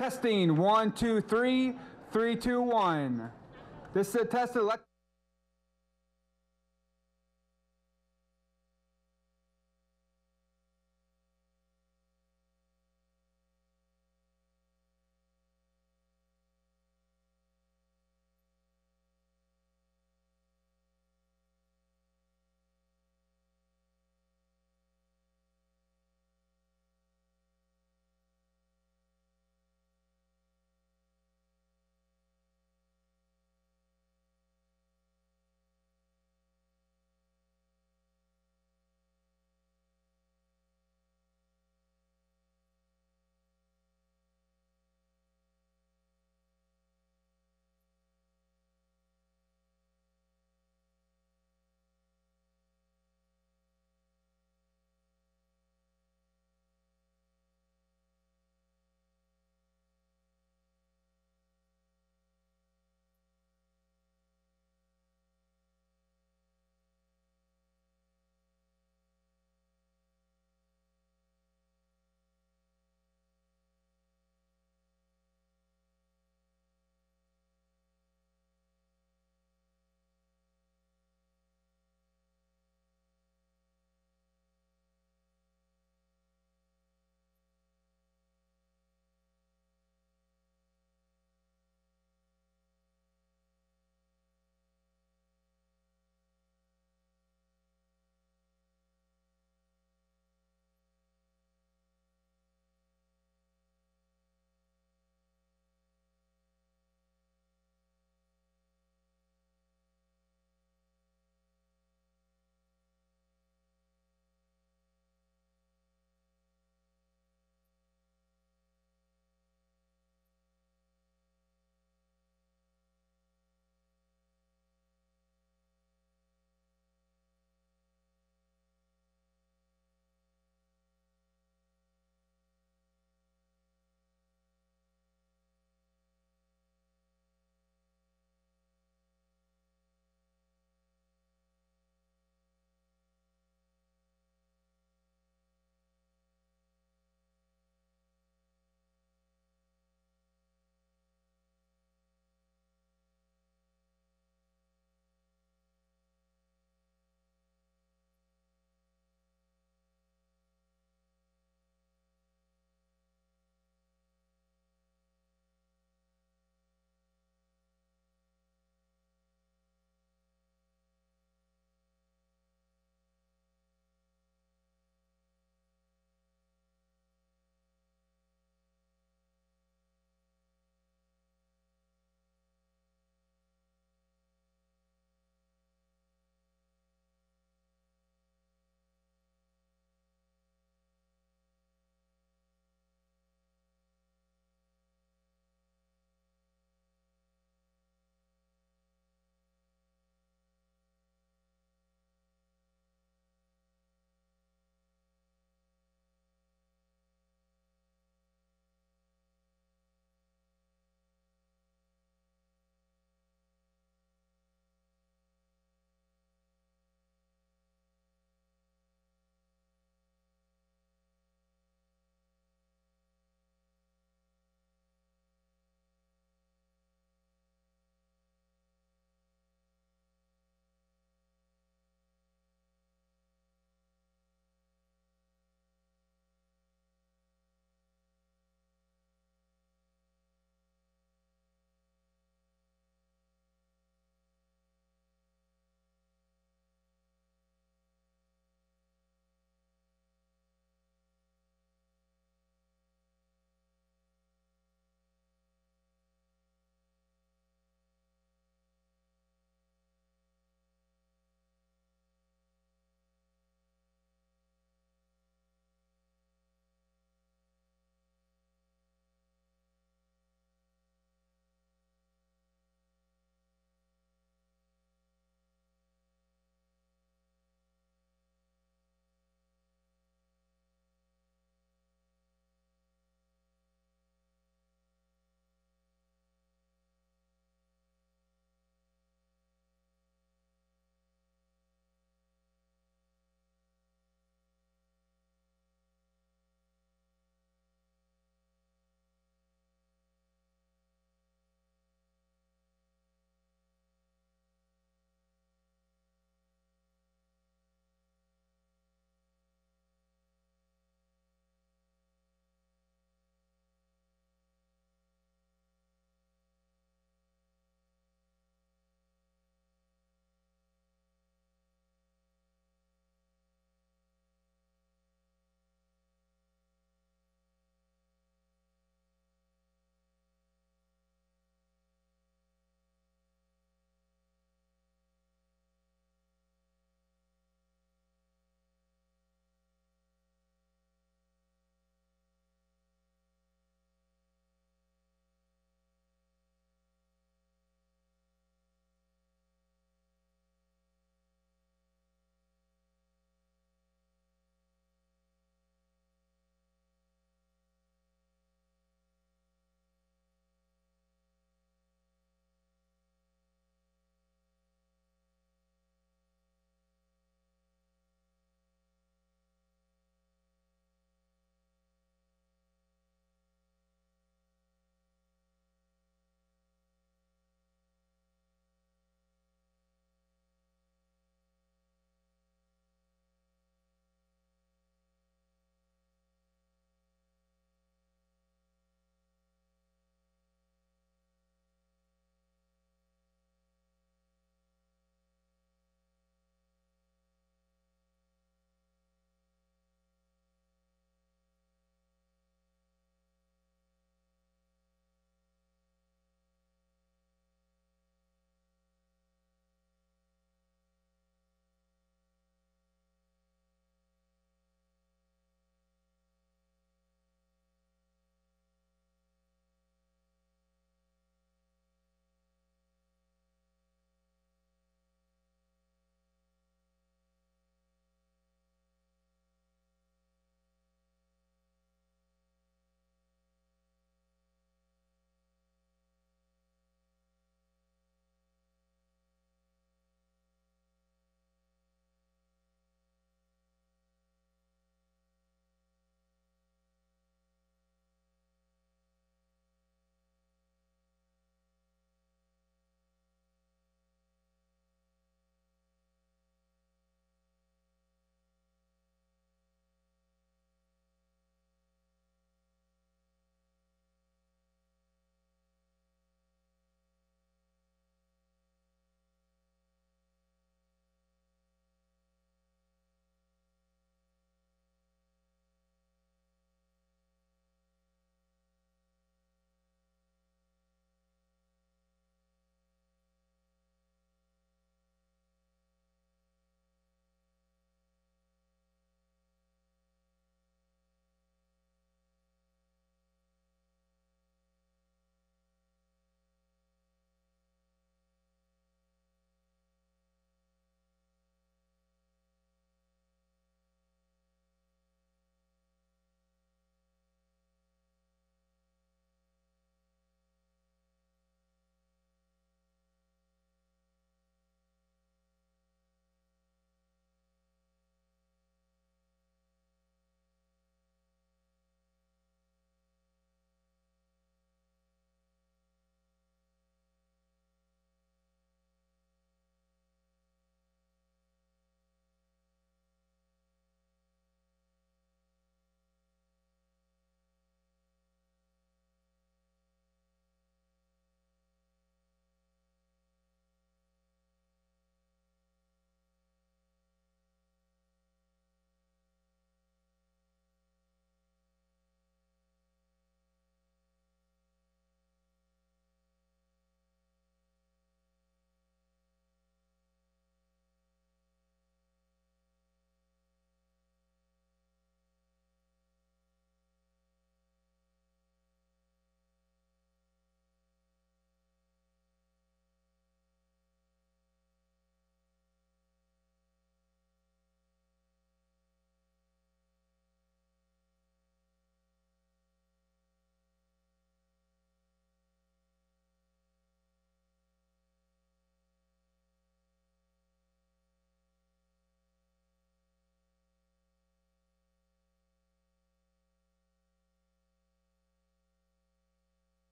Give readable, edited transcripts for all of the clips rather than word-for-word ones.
Testing, 1, 2, 3, 3, 2, 1. This is a test of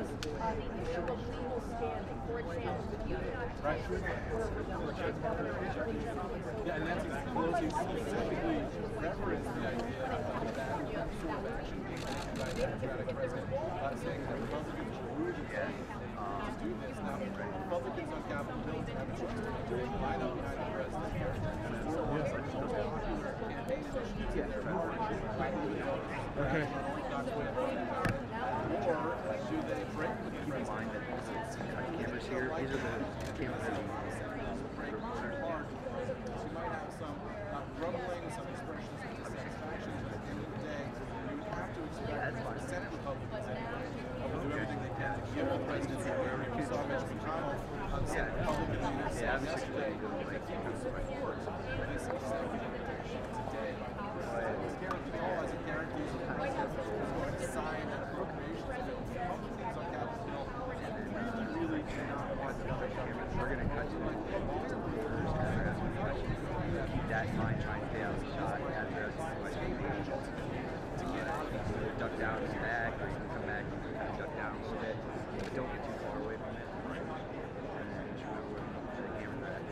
issue of legal standing. For example, the U.S. Right. Yeah, and that's Pelosi specifically referenced the idea of that sort of action being taken by the Democratic president, saying that Republicans should move to do this. Now, Republicans on Capitol Hill have a choice to make. Line up behind the president here and support one of the most popular campaign initiatives in their party. Okay. Or do they break with the president? Mind that cameras here, these are the cameras that you might have some grumbling, some expressions of dissatisfaction, but at the end of the day, you would have to expect the Senate Republicans will do everything they can to give the president support. We saw Mitch McConnell, Senate Republican leader, say yesterday that he would support this executive protection today. This guarantee all as it guarantees the president is going to sign an appropriations bill. Republicans on Capitol Hill really do not want to cut cameras. We're going to cut to keep that in mind, trying to stay out of the shot as they're to get out, duck down and back, or you can come back and kind of duck down a little bit, but don't get too far away from it. And then ensure the camera back.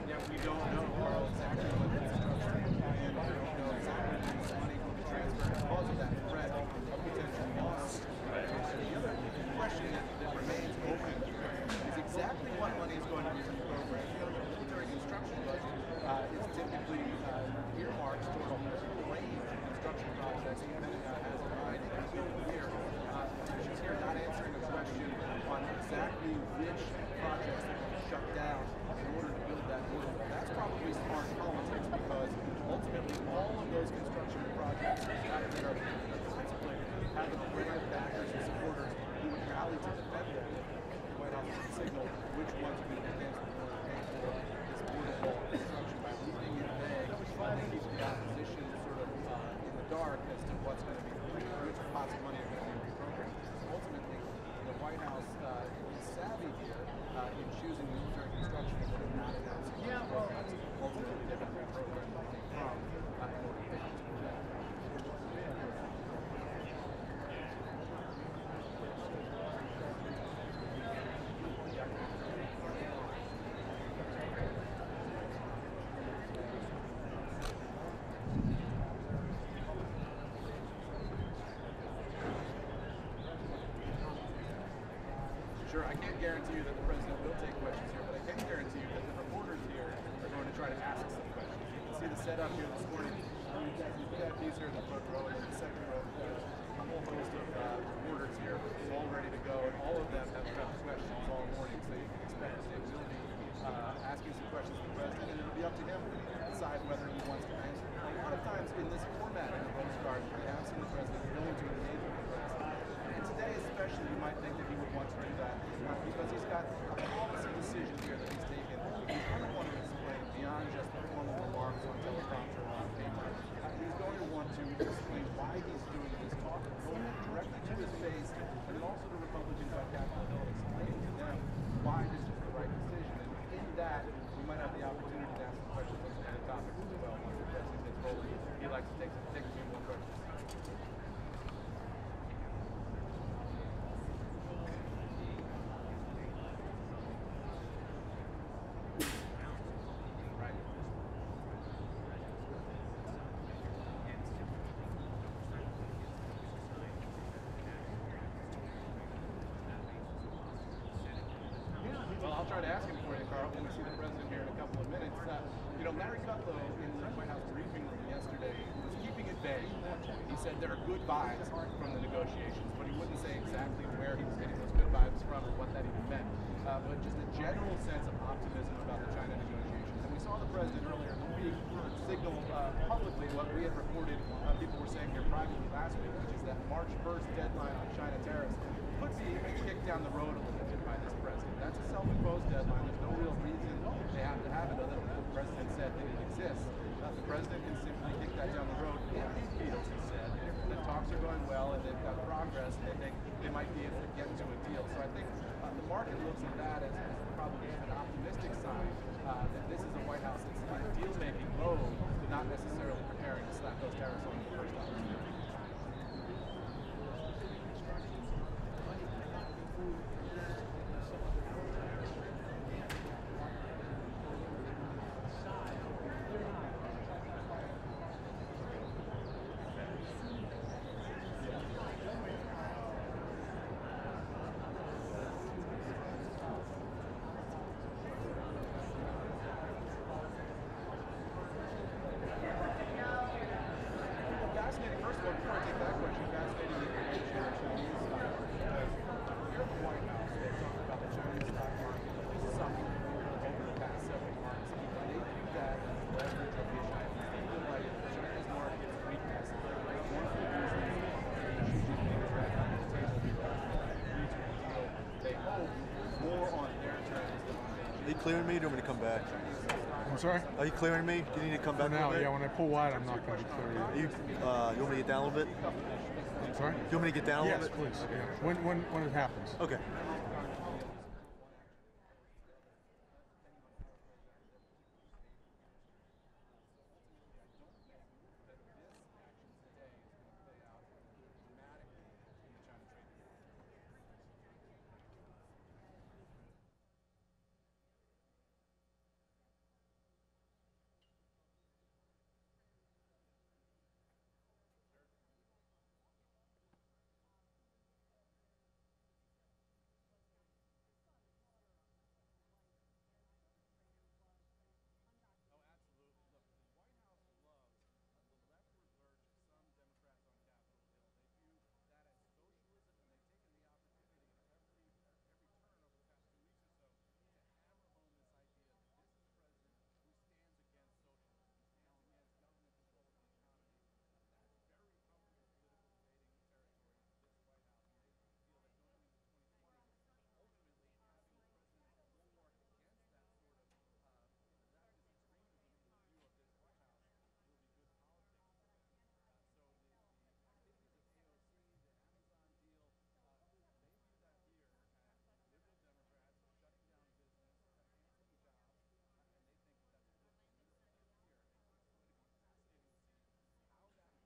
Yeah, we don't know exactly what the instructions are, and we don't know exactly how much money will be transferred because of that threat of potential loss. The other question that remains open is exactly what money is going to be reprogrammed. You know, the military construction budget is typically earmarked toward a whole range of construction projects that the Pentagon has in mind. And here, she's here not answering a question on exactly which projects are going to shut down in order to build that border. That's probably smart politics because ultimately all of those construction projects are contemplated having a range of backers and supporters who would rally to defend them. The White House would signal which ones are going to be against the border pay for this border wall construction by leaving it vague and keep the opposition sort of in the dark as to what's going to be which pots of money are going to be reprogrammed. Ultimately, the White House is savvy here in choosing military construction and not announcing those programs. Ultimately, they're going to reprogram money from in order to pay these projects. Sure, I can't guarantee you that the president will take questions here, but I can guarantee you that the reporters here are going to try to ask some questions. You can see the setup here this morning. We've got these here in the front row and in the second row. A whole host of reporters here, all ready to go, and all of them have prepped questions all morning, so you can expect that they will be asking some questions to the president, and it'll be up to him to decide whether he wants to answer. A lot of times in this format in the Rose Garden, we have seen the president willing to engage with the press. And today especially, you might think that he would want to do that because he's got a policy decision here that he's taken. He's going to want to explain beyond just the formal remarks on teleprompter or on paper. He's going to want to explain why he's doing this talk, going directly to his face, and then also to Republicans on Capitol Hill, explaining to them why this is the right decision. And in that, we might have the opportunity to ask some questions on some other topics as well. Once the president gets rolling, he likes to take a few more questions. Well, I'll try to ask him for you, Carl, when we see the president here in a couple of minutes. You know, Larry Kudlow in the White House briefing room yesterday was keeping it vague. He said there are good vibes from the negotiations, but he wouldn't say exactly where he was getting those good vibes from or what that even meant. But just a general sense of optimism about the China negotiations. And we saw the president earlier in the week signal publicly what we had reported people were saying here privately last week, which is that March 1st deadline on China tariffs could be kicked down the road a little bit by this president. That's a self-imposed deadline. There's no real reason they have to have it other than the president said that it exists. The president can simply kick that down the road if he feels, he said, that talks are going well and they've got progress and they think they might be able to get to a deal. So I think the the market looks at that as probably an optimistic sign that this is a White House that's in a deal-making mode, but not necessarily preparing to slap those tariffs on the first opportunity. Fascinating. First of all, before I take that question, fascinating information on the Chinese stock market. Here at the White House, they talk about the Chinese stock market suffering over the past several months. And they view that as leverage of the Chinese. They feel like the Chinese market's weakness is one of the reasons Xi Jinping is back on the table here agreed to a deal. They hope more on their terms than on Beijing. Are you clearing me or do you want me to come back? I'm sorry? Are you clearing me? Do you need to come back For a now, little bit? yeah, when I pull wide, I'm not going to be clear yet. You want me to get down a little bit? I'm sorry? Do you want me to get down a Yes, little bit? please. Yeah. When it happens. Okay. Oh, absolutely. Look, the White House loves the leftward lurch of some Democrats on Capitol Hill. They view that as socialism, and they've taken the opportunity at every turn over the past 2 weeks or so to hammer home this idea that this is a president who stands against socialism, stands against government control of the economy. That's very comfortable political debating territory for this White House, and they feel that going into 2020, ultimately having the president bulwark against that sort of leftist extremism in the view of this White House will be good politics for them. So the activities of AOC, the Amazon deal, they view that here as liberal Democrats shutting down business, canceling jobs, and they think that that's political neutral for them here. It's going to be fascinating to see how that plays among Democrats up on Capitol Hill, a lot of whom want to embrace business, want to embrace jobs in this country, but are a little bit wary of the idea of giving massive subsidies to large corporations that are run, in this case, by the wealthiest guy in the world. So where is that balance on the Democratic Party going into 2020 is going to be fascinating, especially now that we've got so many Democrats, particularly in the Senate, who are running for president. There's going to be a wide range of menu choices for these Democrats policy-wise, and they're going to have to figure out what's their best option in order to take on this president in 2020. Well, that's a fascinating question, right? Because the issue is what's on the president's policy agenda here moving forward, domestically, right? We know what his foreign policy agenda is in terms of China, trade, Syria, and some of the actions he wants to take there. But what is the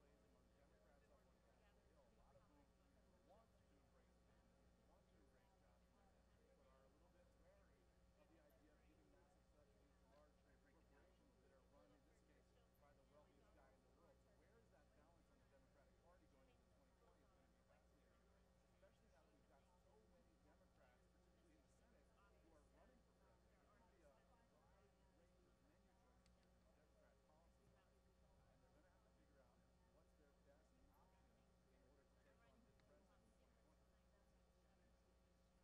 president going to accomplish with the last 2 years in his term running up to 2020? Ultimately, other than infrastructure, which he still kicks around as a possibility here, White House aides saying that there's bipartisan demand for an infrastructure bill. What is the big legislative push that we're going to see from this White House? Not clear where they're going to go after the voter wall. That has really consumed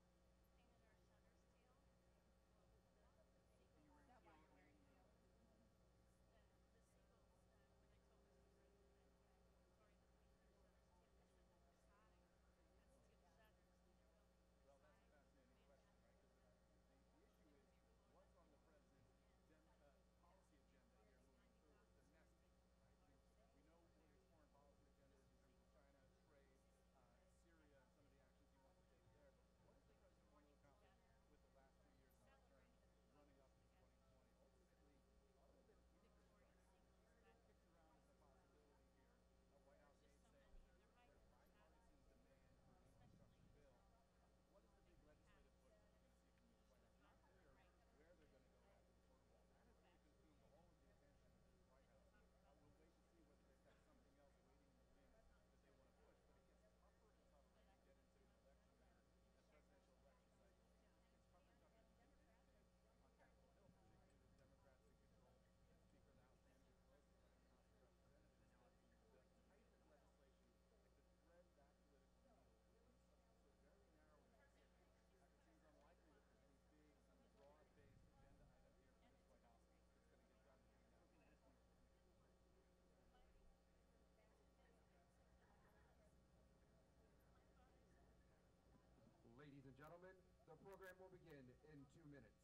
all of the attention of this White House. We'll wait to see whether they've got something else waiting in the wings that they want to push. But it gets tougher and tougher as we get into an election year and presidential election cycles. It's tougher and tougher to do anything on Capitol Hill, particularly with Democrats in control, Speaker of the House Nancy Pelosi running the House of Representatives. The type of legislation that could thread that political needle is so very narrow and specific. It seems unlikely that there's any big, broad-based agenda item here from this White House that's going to get done between now and 2020. Ladies and gentlemen, the program will begin in 2 minutes.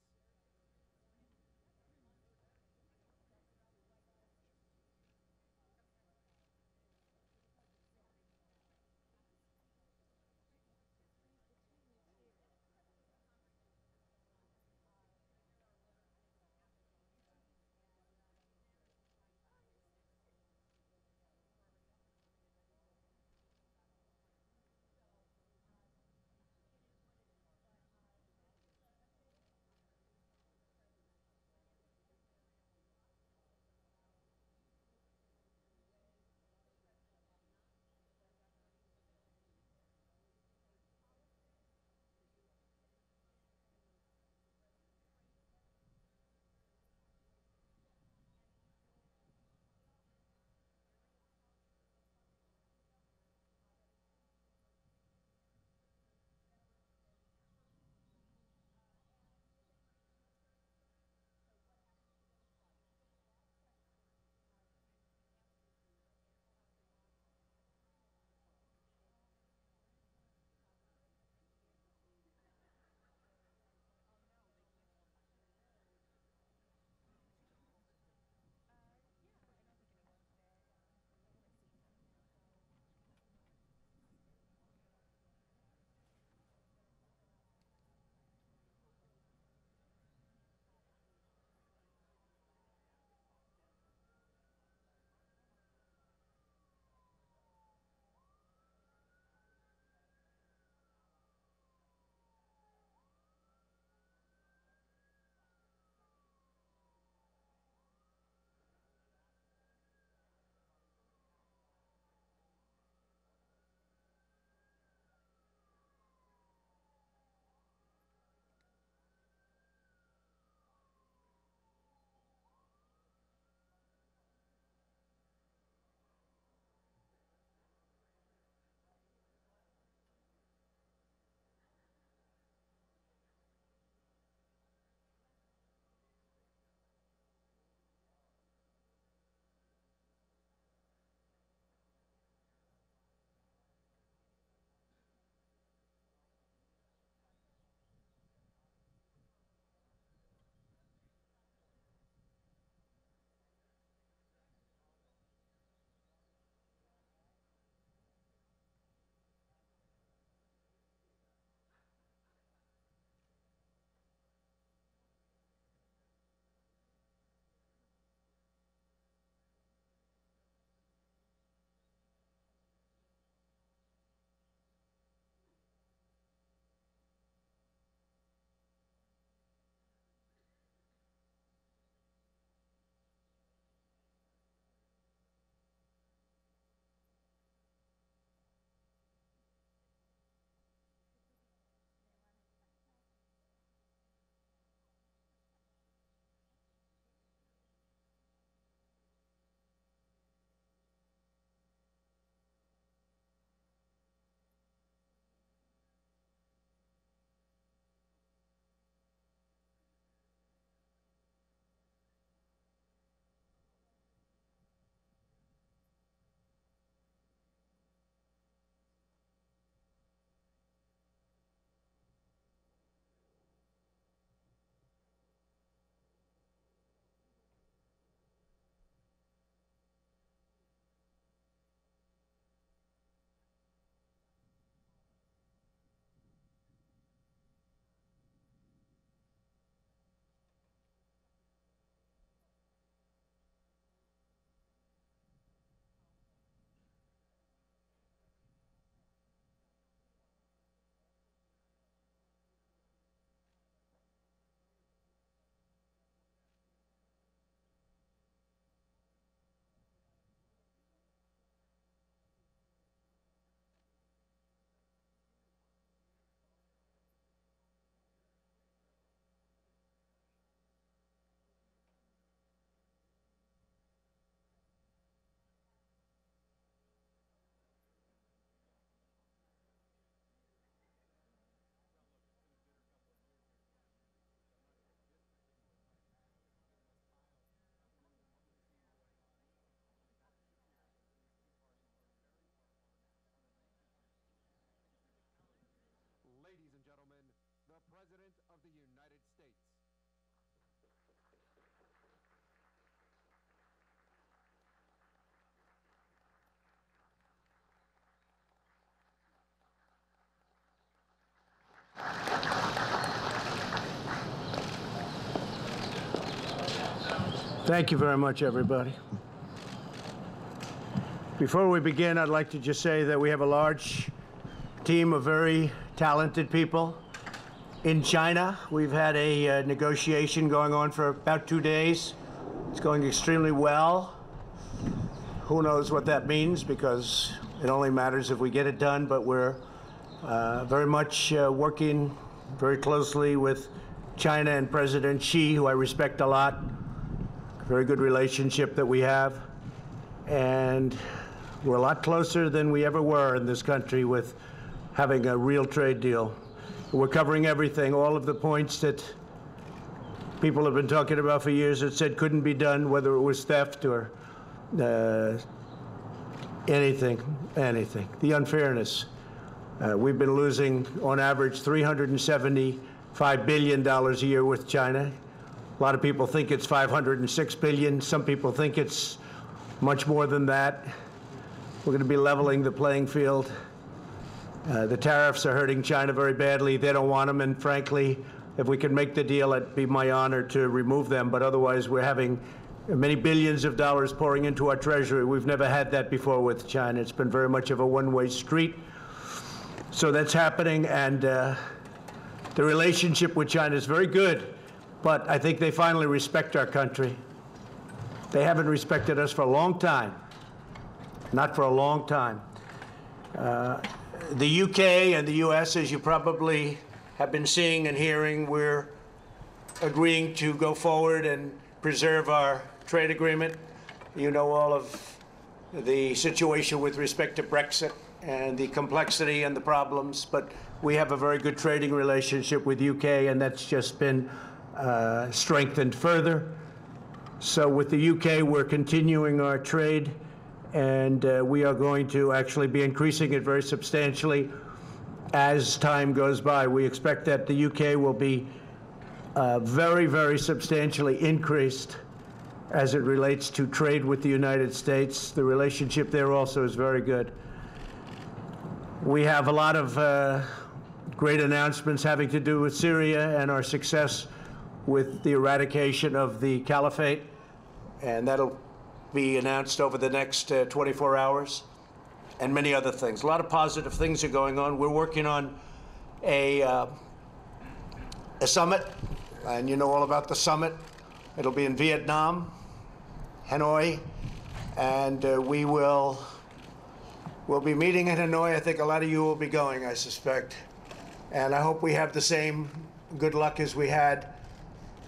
the President of the United States. Thank you very much, everybody. Before we begin, I'd like to just say that we have a large team of very talented people in China. We've had a negotiation going on for about 2 days. It's going extremely well. Who knows what that means, because it only matters if we get it done, but we're very much working very closely with China and President Xi, who I respect a lot. Very good relationship that we have, and we're a lot closer than we ever were in this country with having a real trade deal. We're covering everything, all of the points that people have been talking about for years that said couldn't be done, whether it was theft or anything. The unfairness. We've been losing, on average, $375 billion a year with China. A lot of people think it's $506 billion. Some people think it's much more than that. We're going to be leveling the playing field. The tariffs are hurting China very badly. They don't want them, and frankly, if we can make the deal, it'd be my honor to remove them. But otherwise, we're having many billions of dollars pouring into our treasury. We've never had that before with China. It's been very much of a one-way street. So that's happening, and the relationship with China is very good. But I think they finally respect our country. They haven't respected us for a long time. Not for a long time. The UK and the US, as you probably have been seeing and hearing, we're agreeing to go forward and preserve our trade agreement. You know all of the situation with respect to Brexit and the complexity and the problems, but we have a very good trading relationship with UK, and that's just been strengthened further. So with the UK, we're continuing our trade, and we are going to actually be increasing it very substantially as time goes by. We expect that the UK will be very, very substantially increased as it relates to trade with the United States. The relationship there also is very good. We have a lot of great announcements having to do with Syria and our success with the eradication of the caliphate, and that'll be announced over the next 24 hours, and many other things. A lot of positive things are going on. We're working on a summit, and you know all about the summit. It'll be in Vietnam, Hanoi, and we'll be meeting in Hanoi. I think a lot of you will be going, I suspect, and I hope we have the same good luck as we had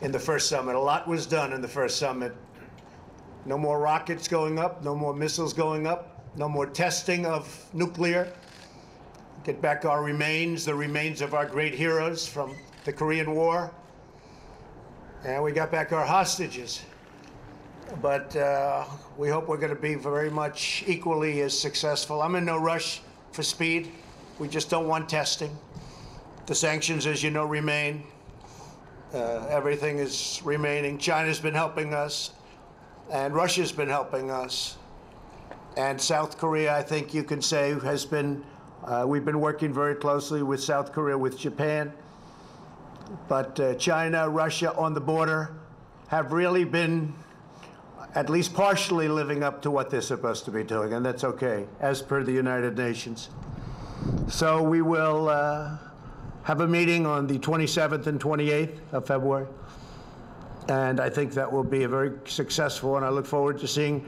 in the first summit. A lot was done in the first summit. No more rockets going up, no more missiles going up, no more testing of nuclear. Get back our remains, the remains of our great heroes from the Korean War. And we got back our hostages. But we hope we're going to be very much equally as successful. I'm in no rush for speed. We just don't want testing. The sanctions, as you know, remain. Everything is remaining. China's been helping us, and Russia's been helping us. And South Korea, I think you can say, has been, we've been working very closely with South Korea, with Japan. But China, Russia on the border have really been at least partially living up to what they're supposed to be doing, and that's okay, as per the United Nations. So we will have a meeting on the 27th and 28th of February. And I think that will be a very successful, and I look forward to seeing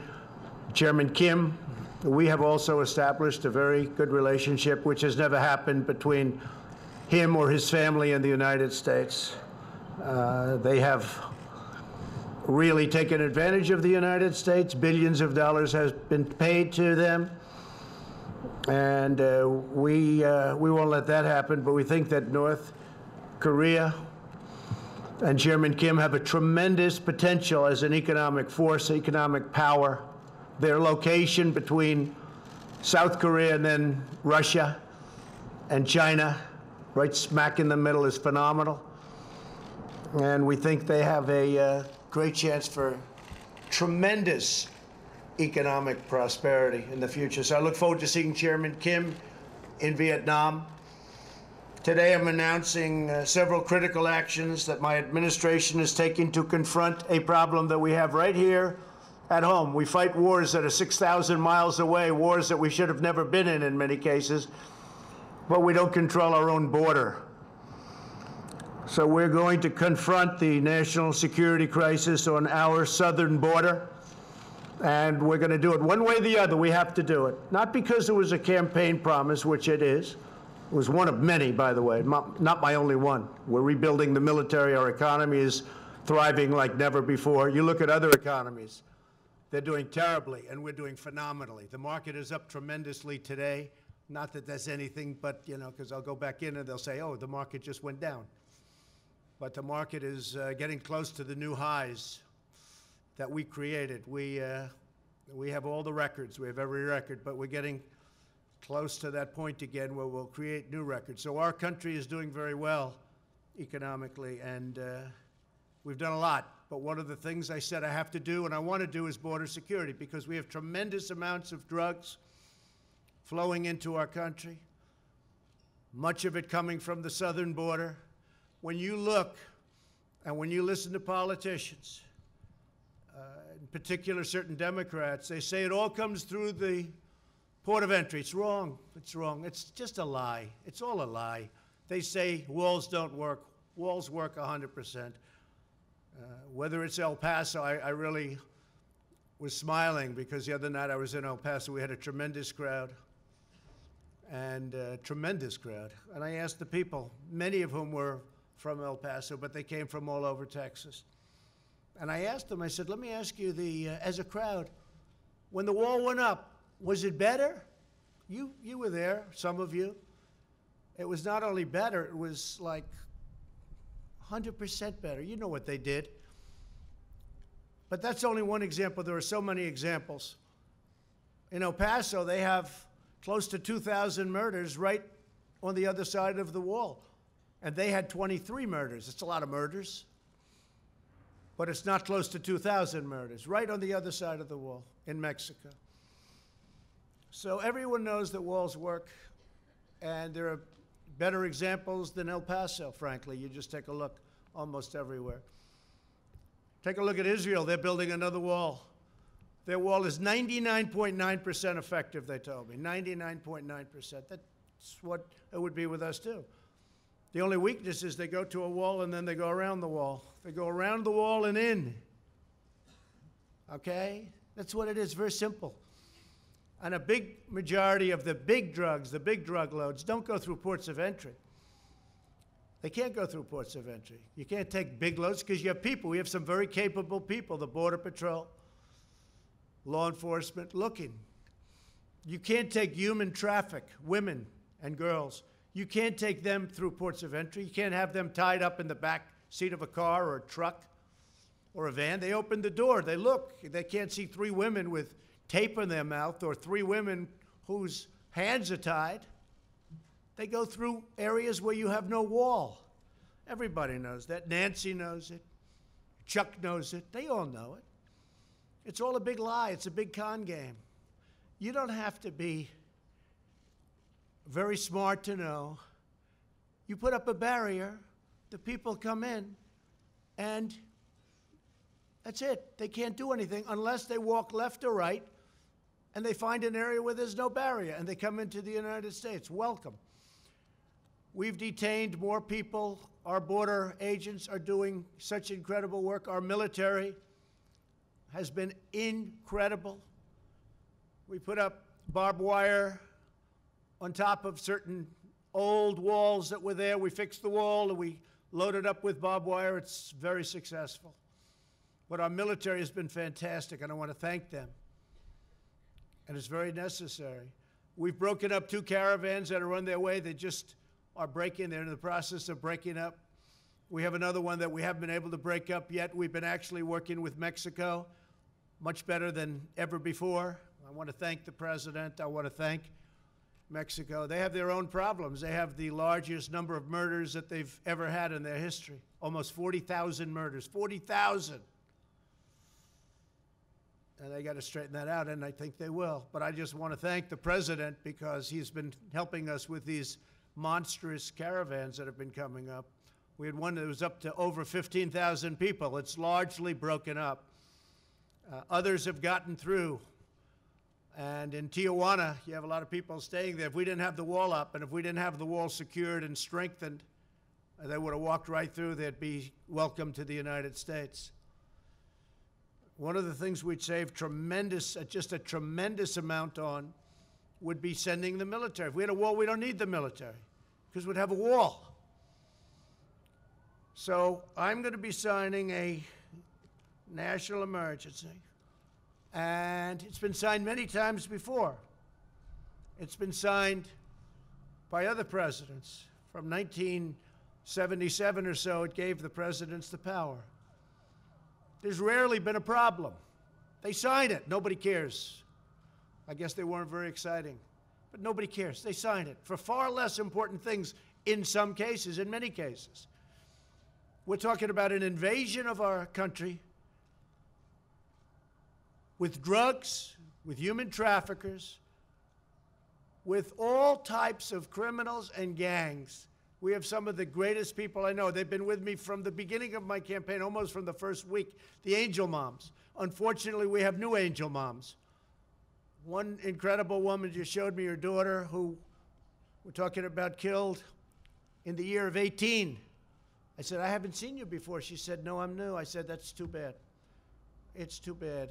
Chairman Kim. We have also established a very good relationship, which has never happened between him or his family and the United States. They have really taken advantage of the United States. Billions of dollars has been paid to them. And we won't let that happen, but we think that North Korea and Chairman Kim have a tremendous potential as an economic force, economic power. Their location between South Korea and then Russia and China right smack in the middle, is phenomenal. And we think they have a great chance for tremendous economic prosperity in the future. So I look forward to seeing Chairman Kim in Vietnam. Today I'm announcing several critical actions that my administration is taking to confront a problem that we have right here at home. We fight wars that are 6,000 miles away, wars that we should have never been in many cases, but we don't control our own border. So we're going to confront the national security crisis on our southern border, and we're going to do it one way or the other. We have to do it. Not because it was a campaign promise, which it is. It was one of many, by the way, not my only one. We're rebuilding the military. Our economy is thriving like never before. You look at other economies. They're doing terribly, and we're doing phenomenally. The market is up tremendously today. Not that that's anything, but, you know, because I'll go back in and they'll say, oh, the market just went down. But the market is getting close to the new highs that we created. We have all the records. We have every record, but we're getting close to that point again where we'll create new records. So our country is doing very well economically, and we've done a lot. But one of the things I said I have to do and I want to do is border security, because we have tremendous amounts of drugs flowing into our country, much of it coming from the southern border. When you look and when you listen to politicians, in particular certain Democrats, they say it all comes through the port of entry. It's wrong. It's wrong. It's just a lie. It's all a lie. They say walls don't work. Walls work 100%. Whether it's El Paso, I really was smiling because the other night I was in El Paso. We had a tremendous crowd. And I asked the people, many of whom were from El Paso, but they came from all over Texas. And I asked them, I said, let me ask you, as a crowd, when the wall went up, was it better? You were there, some of you. It was not only better, it was like 100% better. You know what they did. But that's only one example. There are so many examples. In El Paso, they have close to 2,000 murders right on the other side of the wall. And they had 23 murders. It's a lot of murders. But it's not close to 2,000 murders, right on the other side of the wall in Mexico. So everyone knows that walls work, and there are better examples than El Paso, frankly. You just take a look almost everywhere. Take a look at Israel. They're building another wall. Their wall is 99.9% effective, they told me. 99.9%. That's what it would be with us, too. The only weakness is they go to a wall and then they go around the wall. They go around the wall and in. Okay? That's what it is. Very simple. And a big majority of the big drugs, the big drug loads, don't go through ports of entry. They can't go through ports of entry. You can't take big loads because you have people. We have some very capable people, the Border Patrol, law enforcement, looking. You can't take human traffic, women and girls. You can't take them through ports of entry. You can't have them tied up in the back seat of a car or a truck or a van. They open the door. They look. They can't see three women with tape in their mouth or three women whose hands are tied. They go through areas where you have no wall. Everybody knows that. Nancy knows it. Chuck knows it. They all know it. It's all a big lie. It's a big con game. You don't have to be very smart to know. You put up a barrier, the people come in, and that's it. They can't do anything unless they walk left or right, and they find an area where there's no barrier, and they come into the United States. Welcome. We've detained more people. Our border agents are doing such incredible work. Our military has been incredible. We put up barbed wire on top of certain old walls that were there. We fixed the wall and we loaded up with barbed wire. It's very successful. But our military has been fantastic, and I want to thank them. And it's very necessary. We've broken up 2 caravans that are on their way. They just are breaking. They're in the process of breaking up. We have another one that we haven't been able to break up yet. We've been actually working with Mexico much better than ever before. I want to thank the president. I want to thank Mexico, they have their own problems. They have the largest number of murders that they've ever had in their history. Almost 40,000 murders. 40,000. And they got to straighten that out, and I think they will. But I just want to thank the president because he's been helping us with these monstrous caravans that have been coming up. We had one that was up to over 15,000 people. It's largely broken up. Others have gotten through. And in Tijuana, you have a lot of people staying there. If we didn't have the wall up and if we didn't have the wall secured and strengthened, they would have walked right through. They'd be welcome to the United States. One of the things we'd save just a tremendous amount on would be sending the military. If we had a wall, we don't need the military because we'd have a wall. So I'm going to be signing a national emergency. And it's been signed many times before. It's been signed by other presidents. From 1977 or so, it gave the presidents the power. There's rarely been a problem. They sign it. Nobody cares. I guess they weren't very exciting. But nobody cares. They sign it for far less important things in some cases, in many cases. We're talking about an invasion of our country with drugs, with human traffickers, with all types of criminals and gangs. We have some of the greatest people I know. They've been with me from the beginning of my campaign, almost from the first week, the angel moms. Unfortunately, we have new angel moms. One incredible woman just showed me her daughter, who we're talking about killed in the year of 18. I said, I haven't seen you before. She said, no, I'm new. I said, that's too bad. It's too bad.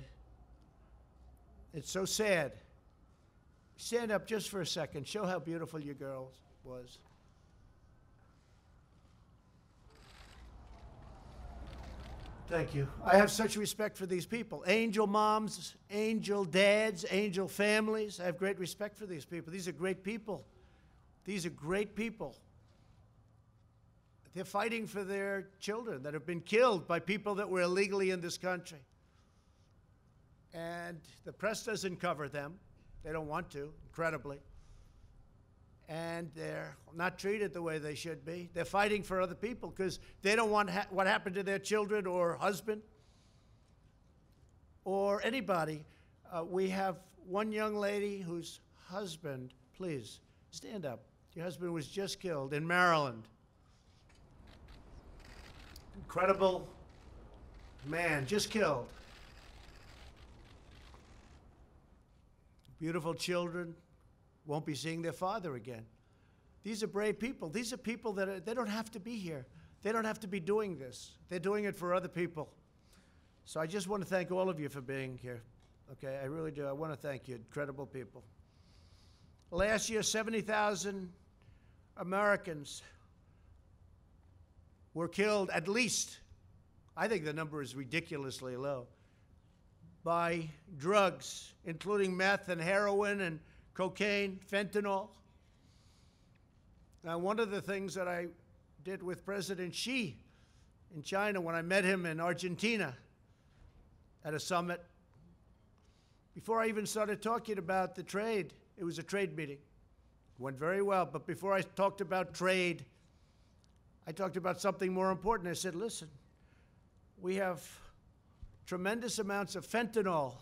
It's so sad. Stand up just for a second. Show how beautiful your girl was. Thank you. I have such respect for these people. Angel moms, angel dads, angel families. I have great respect for these people. These are great people. These are great people. They're fighting for their children that have been killed by people that were illegally in this country. And the press doesn't cover them. They don't want to, incredibly. And they're not treated the way they should be. They're fighting for other people because they don't want what happened to their children or husband or anybody. We have one young lady whose husband, please, stand up. Your husband was just killed in Maryland. Incredible man, just killed. Beautiful children won't be seeing their father again. These are brave people. These are people that they don't have to be here. They don't have to be doing this. They're doing it for other people. So I just want to thank all of you for being here. Okay, I really do. I want to thank you, incredible people. Last year, 70,000 Americans were killed, at least. I think the number is ridiculously low, by drugs, including meth and heroin and cocaine, fentanyl. Now, one of the things that I did with President Xi in China when I met him in Argentina at a summit, before I even started talking about the trade, it was a trade meeting. It went very well, but before I talked about trade, I talked about something more important. I said, listen, we have tremendous amounts of fentanyl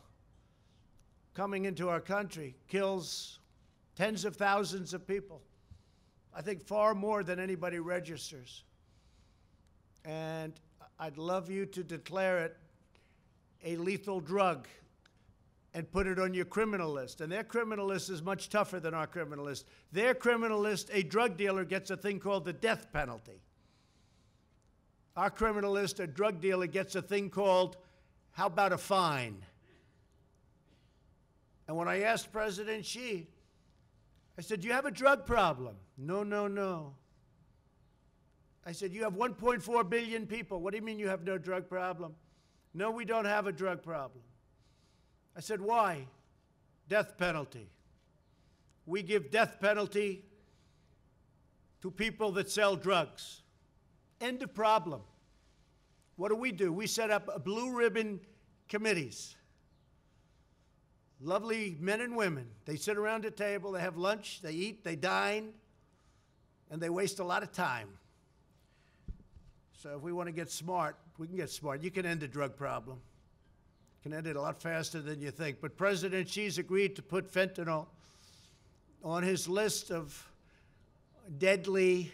coming into our country, kills tens of thousands of people. I think far more than anybody registers. And I'd love you to declare it a lethal drug and put it on your criminal list. And their criminal list is much tougher than our criminal list. Their criminal list, a drug dealer gets a thing called the death penalty. Our criminal list, a drug dealer gets a thing called, how about a fine? And when I asked President Xi, I said, do you have a drug problem? No, no, no. I said, you have 1.4 billion people. What do you mean you have no drug problem? No, we don't have a drug problem. I said, why? Death penalty. We give death penalty to people that sell drugs. End of problem. What do? We set up blue ribbon committees. lovely men and women. They sit around a table, they have lunch, they eat, they dine, and they waste a lot of time. So if we want to get smart, we can get smart. You can end the drug problem. You can end it a lot faster than you think. But President Xi's agreed to put fentanyl on his list of deadly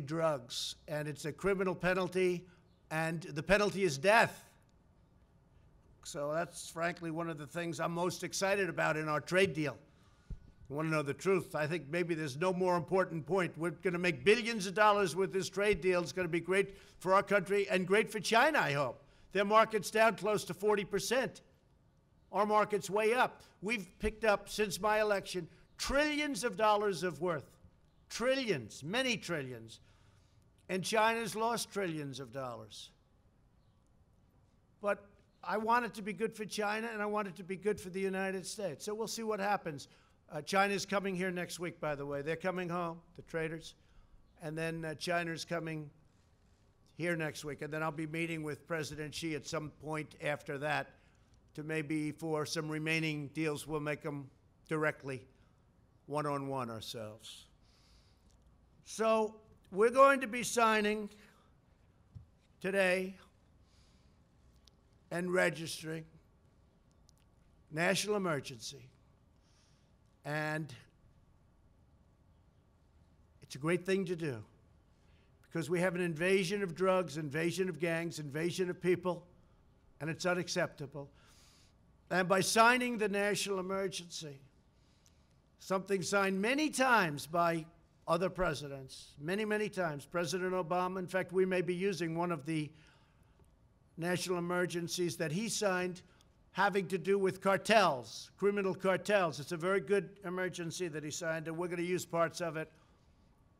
drugs. And it's a criminal penalty, and the penalty is death. So that's frankly one of the things I'm most excited about in our trade deal. You want to know the truth? I think maybe there's no more important point. We're going to make billions of dollars with this trade deal. It's going to be great for our country and great for China, I hope. Their market's down close to 40%. Our market's way up. We've picked up, since my election, trillions of dollars of worth. Trillions, many trillions. And China's lost trillions of dollars. But I want it to be good for China, and I want it to be good for the United States. So we'll see what happens. China's coming here next week, by the way. They're coming home, the traders. And then China's coming here next week. And then I'll be meeting with President Xi at some point after that to maybe for some remaining deals, we'll make them directly one-on-one ourselves. So we're going to be signing today and registering national emergency. And it's a great thing to do because we have an invasion of drugs, invasion of gangs, invasion of people, and it's unacceptable. And by signing the national emergency, something signed many times by other presidents, many, many times. President Obama, in fact, we may be using one of the national emergencies that he signed having to do with cartels, criminal cartels. It's a very good emergency that he signed, and we're going to use parts of it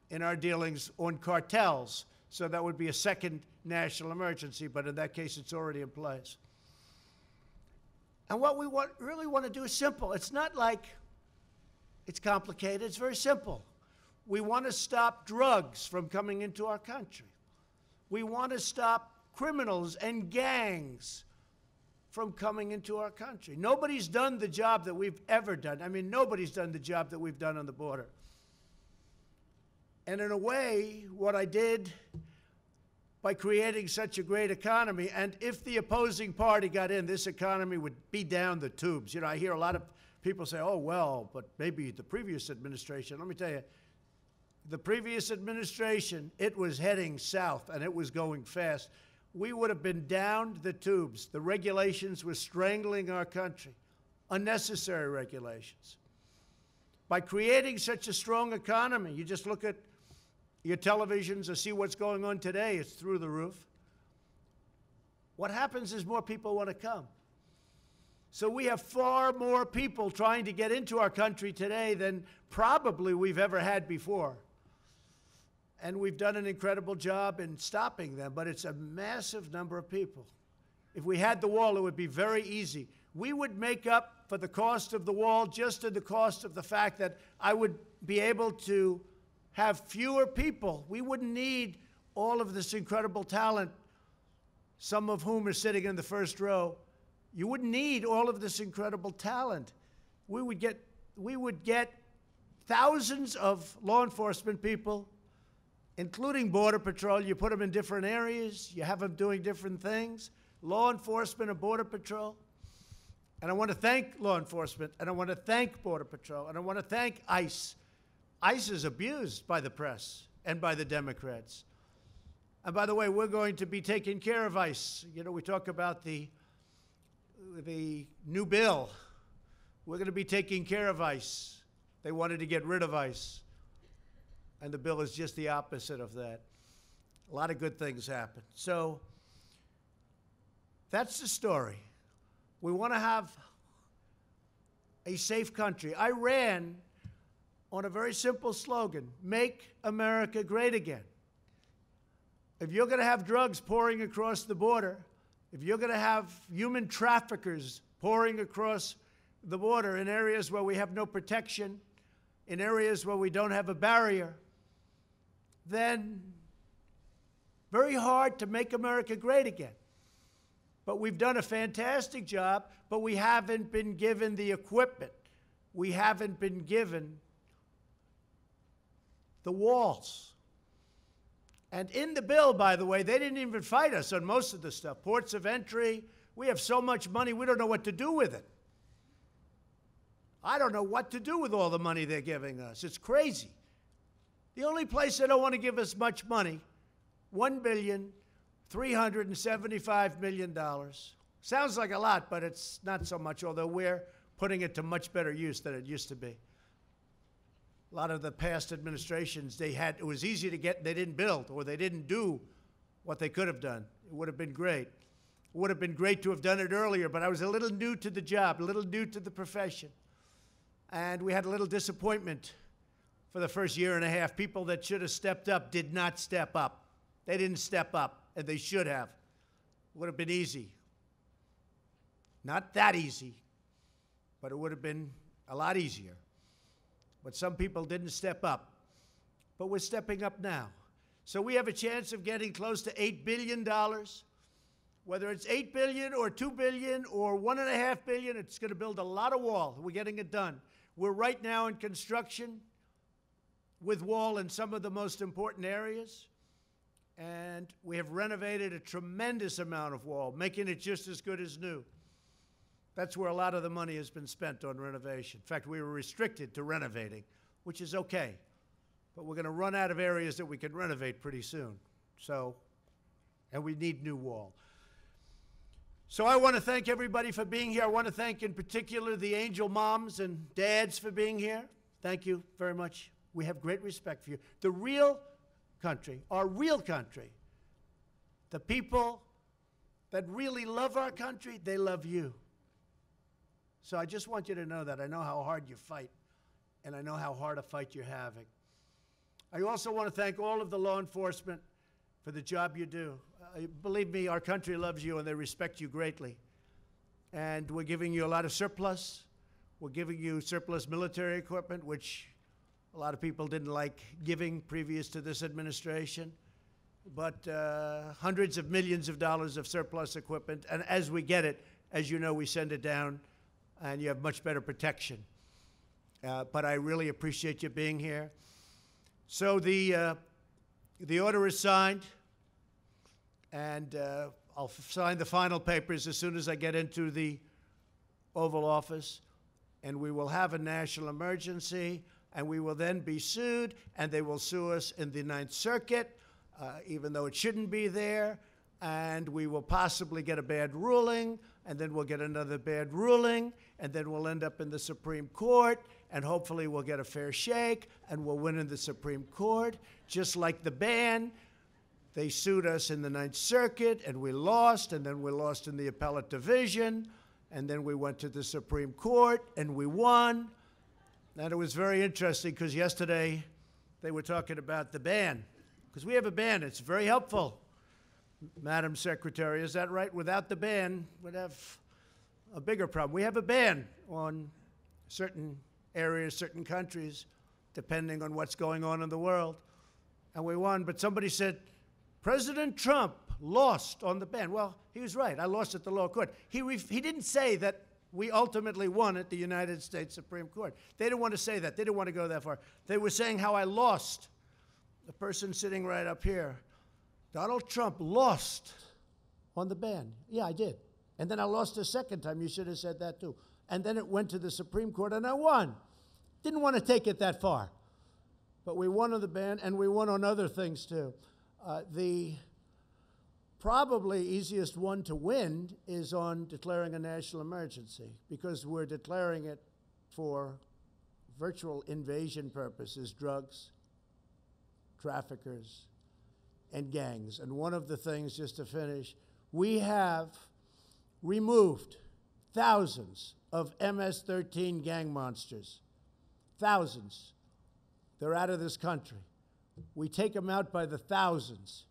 in our dealings on cartels. So that would be a second national emergency, but in that case, it's already in place. And what we really want to do is simple. It's not like it's complicated. It's very simple. We want to stop drugs from coming into our country. We want to stop criminals and gangs from coming into our country. Nobody's done the job that we've ever done. I mean, nobody's done the job that we've done on the border. And in a way, what I did by creating such a great economy, and if the opposing party got in, this economy would be down the tubes. You know, I hear a lot of people say, oh, well, but maybe the previous administration. Let me tell you, the previous administration, it was heading south, and it was going fast. We would have been down the tubes. The regulations were strangling our country, unnecessary regulations. By creating such a strong economy, you just look at your televisions or see what's going on today, it's through the roof. What happens is more people want to come. So we have far more people trying to get into our country today than probably we've ever had before. And we've done an incredible job in stopping them, but it's a massive number of people. If we had the wall, it would be very easy. We would make up for the cost of the wall just in the cost of the fact that I would be able to have fewer people. We wouldn't need all of this incredible talent, some of whom are sitting in the first row. You wouldn't need all of this incredible talent. We would get thousands of law enforcement people, including Border Patrol. You put them in different areas. You have them doing different things. Law enforcement and Border Patrol. And I want to thank law enforcement, and I want to thank Border Patrol, and I want to thank ICE. ICE is abused by the press and by the Democrats. And by the way, we're going to be taking care of ICE. You know, we talk about the new bill. We're going to be taking care of ICE. They wanted to get rid of ICE. And the bill is just the opposite of that. A lot of good things happen. So that's the story. We want to have a safe country. I ran on a very simple slogan, make America great again. If you're going to have drugs pouring across the border, if you're going to have human traffickers pouring across the border in areas where we have no protection, in areas where we don't have a barrier, then very hard to make America great again. But we've done a fantastic job, but we haven't been given the equipment. We haven't been given the walls. And in the bill, by the way, they didn't even fight us on most of the stuff. Ports of entry, we have so much money, we don't know what to do with it. I don't know what to do with all the money they're giving us. It's crazy. The only place they don't want to give us much money, $1,375 million. Sounds like a lot, but it's not so much, although we're putting it to much better use than it used to be. A lot of the past administrations, it was easy to get, they didn't build, or they didn't do what they could have done. It would have been great. It would have been great to have done it earlier, but I was a little new to the job, a little new to the profession. And we had a little disappointment for the first year and a half. People that should have stepped up did not step up. They didn't step up, and they should have. It would have been easy. Not that easy, but it would have been a lot easier. But some people didn't step up. But we're stepping up now. So we have a chance of getting close to $8 billion. Whether it's $8 billion or $2 billion or $1.5 billion, it's going to build a lot of wall. We're getting it done. We're right now in construction with wall in some of the most important areas. And we have renovated a tremendous amount of wall, making it just as good as new. That's where a lot of the money has been spent on renovation. In fact, we were restricted to renovating, which is okay. But we're going to run out of areas that we can renovate pretty soon. And we need new wall. So I want to thank everybody for being here. I want to thank in particular the angel moms and dads for being here. Thank you very much. We have great respect for you. The real country, our real country, the people that really love our country, they love you. So I just want you to know that. I know how hard you fight, and I know how hard a fight you're having. I also want to thank all of the law enforcement for the job you do. Believe me, our country loves you, and they respect you greatly. And we're giving you a lot of surplus. We're giving you surplus military equipment, which a lot of people didn't like giving previous to this administration. But hundreds of millions of dollars of surplus equipment. And as we get it, as you know, we send it down, and you have much better protection. But I really appreciate you being here. So the order is signed, and I'll sign the final papers as soon as I get into the Oval Office, and we will have a national emergency, and we will then be sued, and they will sue us in the Ninth Circuit, even though it shouldn't be there, and we will possibly get a bad ruling, and then we'll get another bad ruling, and then we'll end up in the Supreme Court, and hopefully we'll get a fair shake, and we'll win in the Supreme Court. Just like the ban, they sued us in the Ninth Circuit, and we lost, and then we lost in the appellate division, and then we went to the Supreme Court, and we won. And it was very interesting, because yesterday they were talking about the ban, because we have a ban. It's very helpful, Madam Secretary. Is that right? Without the ban, we'd have a bigger problem. We have a ban on certain areas, certain countries, depending on what's going on in the world. And we won. But somebody said, President Trump lost on the ban. Well, he was right. I lost at the lower court. He didn't say that we ultimately won at the United States Supreme Court. They didn't want to say that. They didn't want to go that far. They were saying how I lost. The person sitting right up here, Donald Trump lost on the ban. Yeah, I did. And then I lost a second time. You should have said that too. And then it went to the Supreme Court, and I won. Didn't want to take it that far. But we won on the ban, and we won on other things too. The probably easiest one to win is on declaring a national emergency, because we're declaring it for virtual invasion purposes, drugs, traffickers, and gangs. And one of the things, just to finish, we have removed thousands of MS-13 gang monsters. Thousands. They're out of this country. We take them out by the thousands,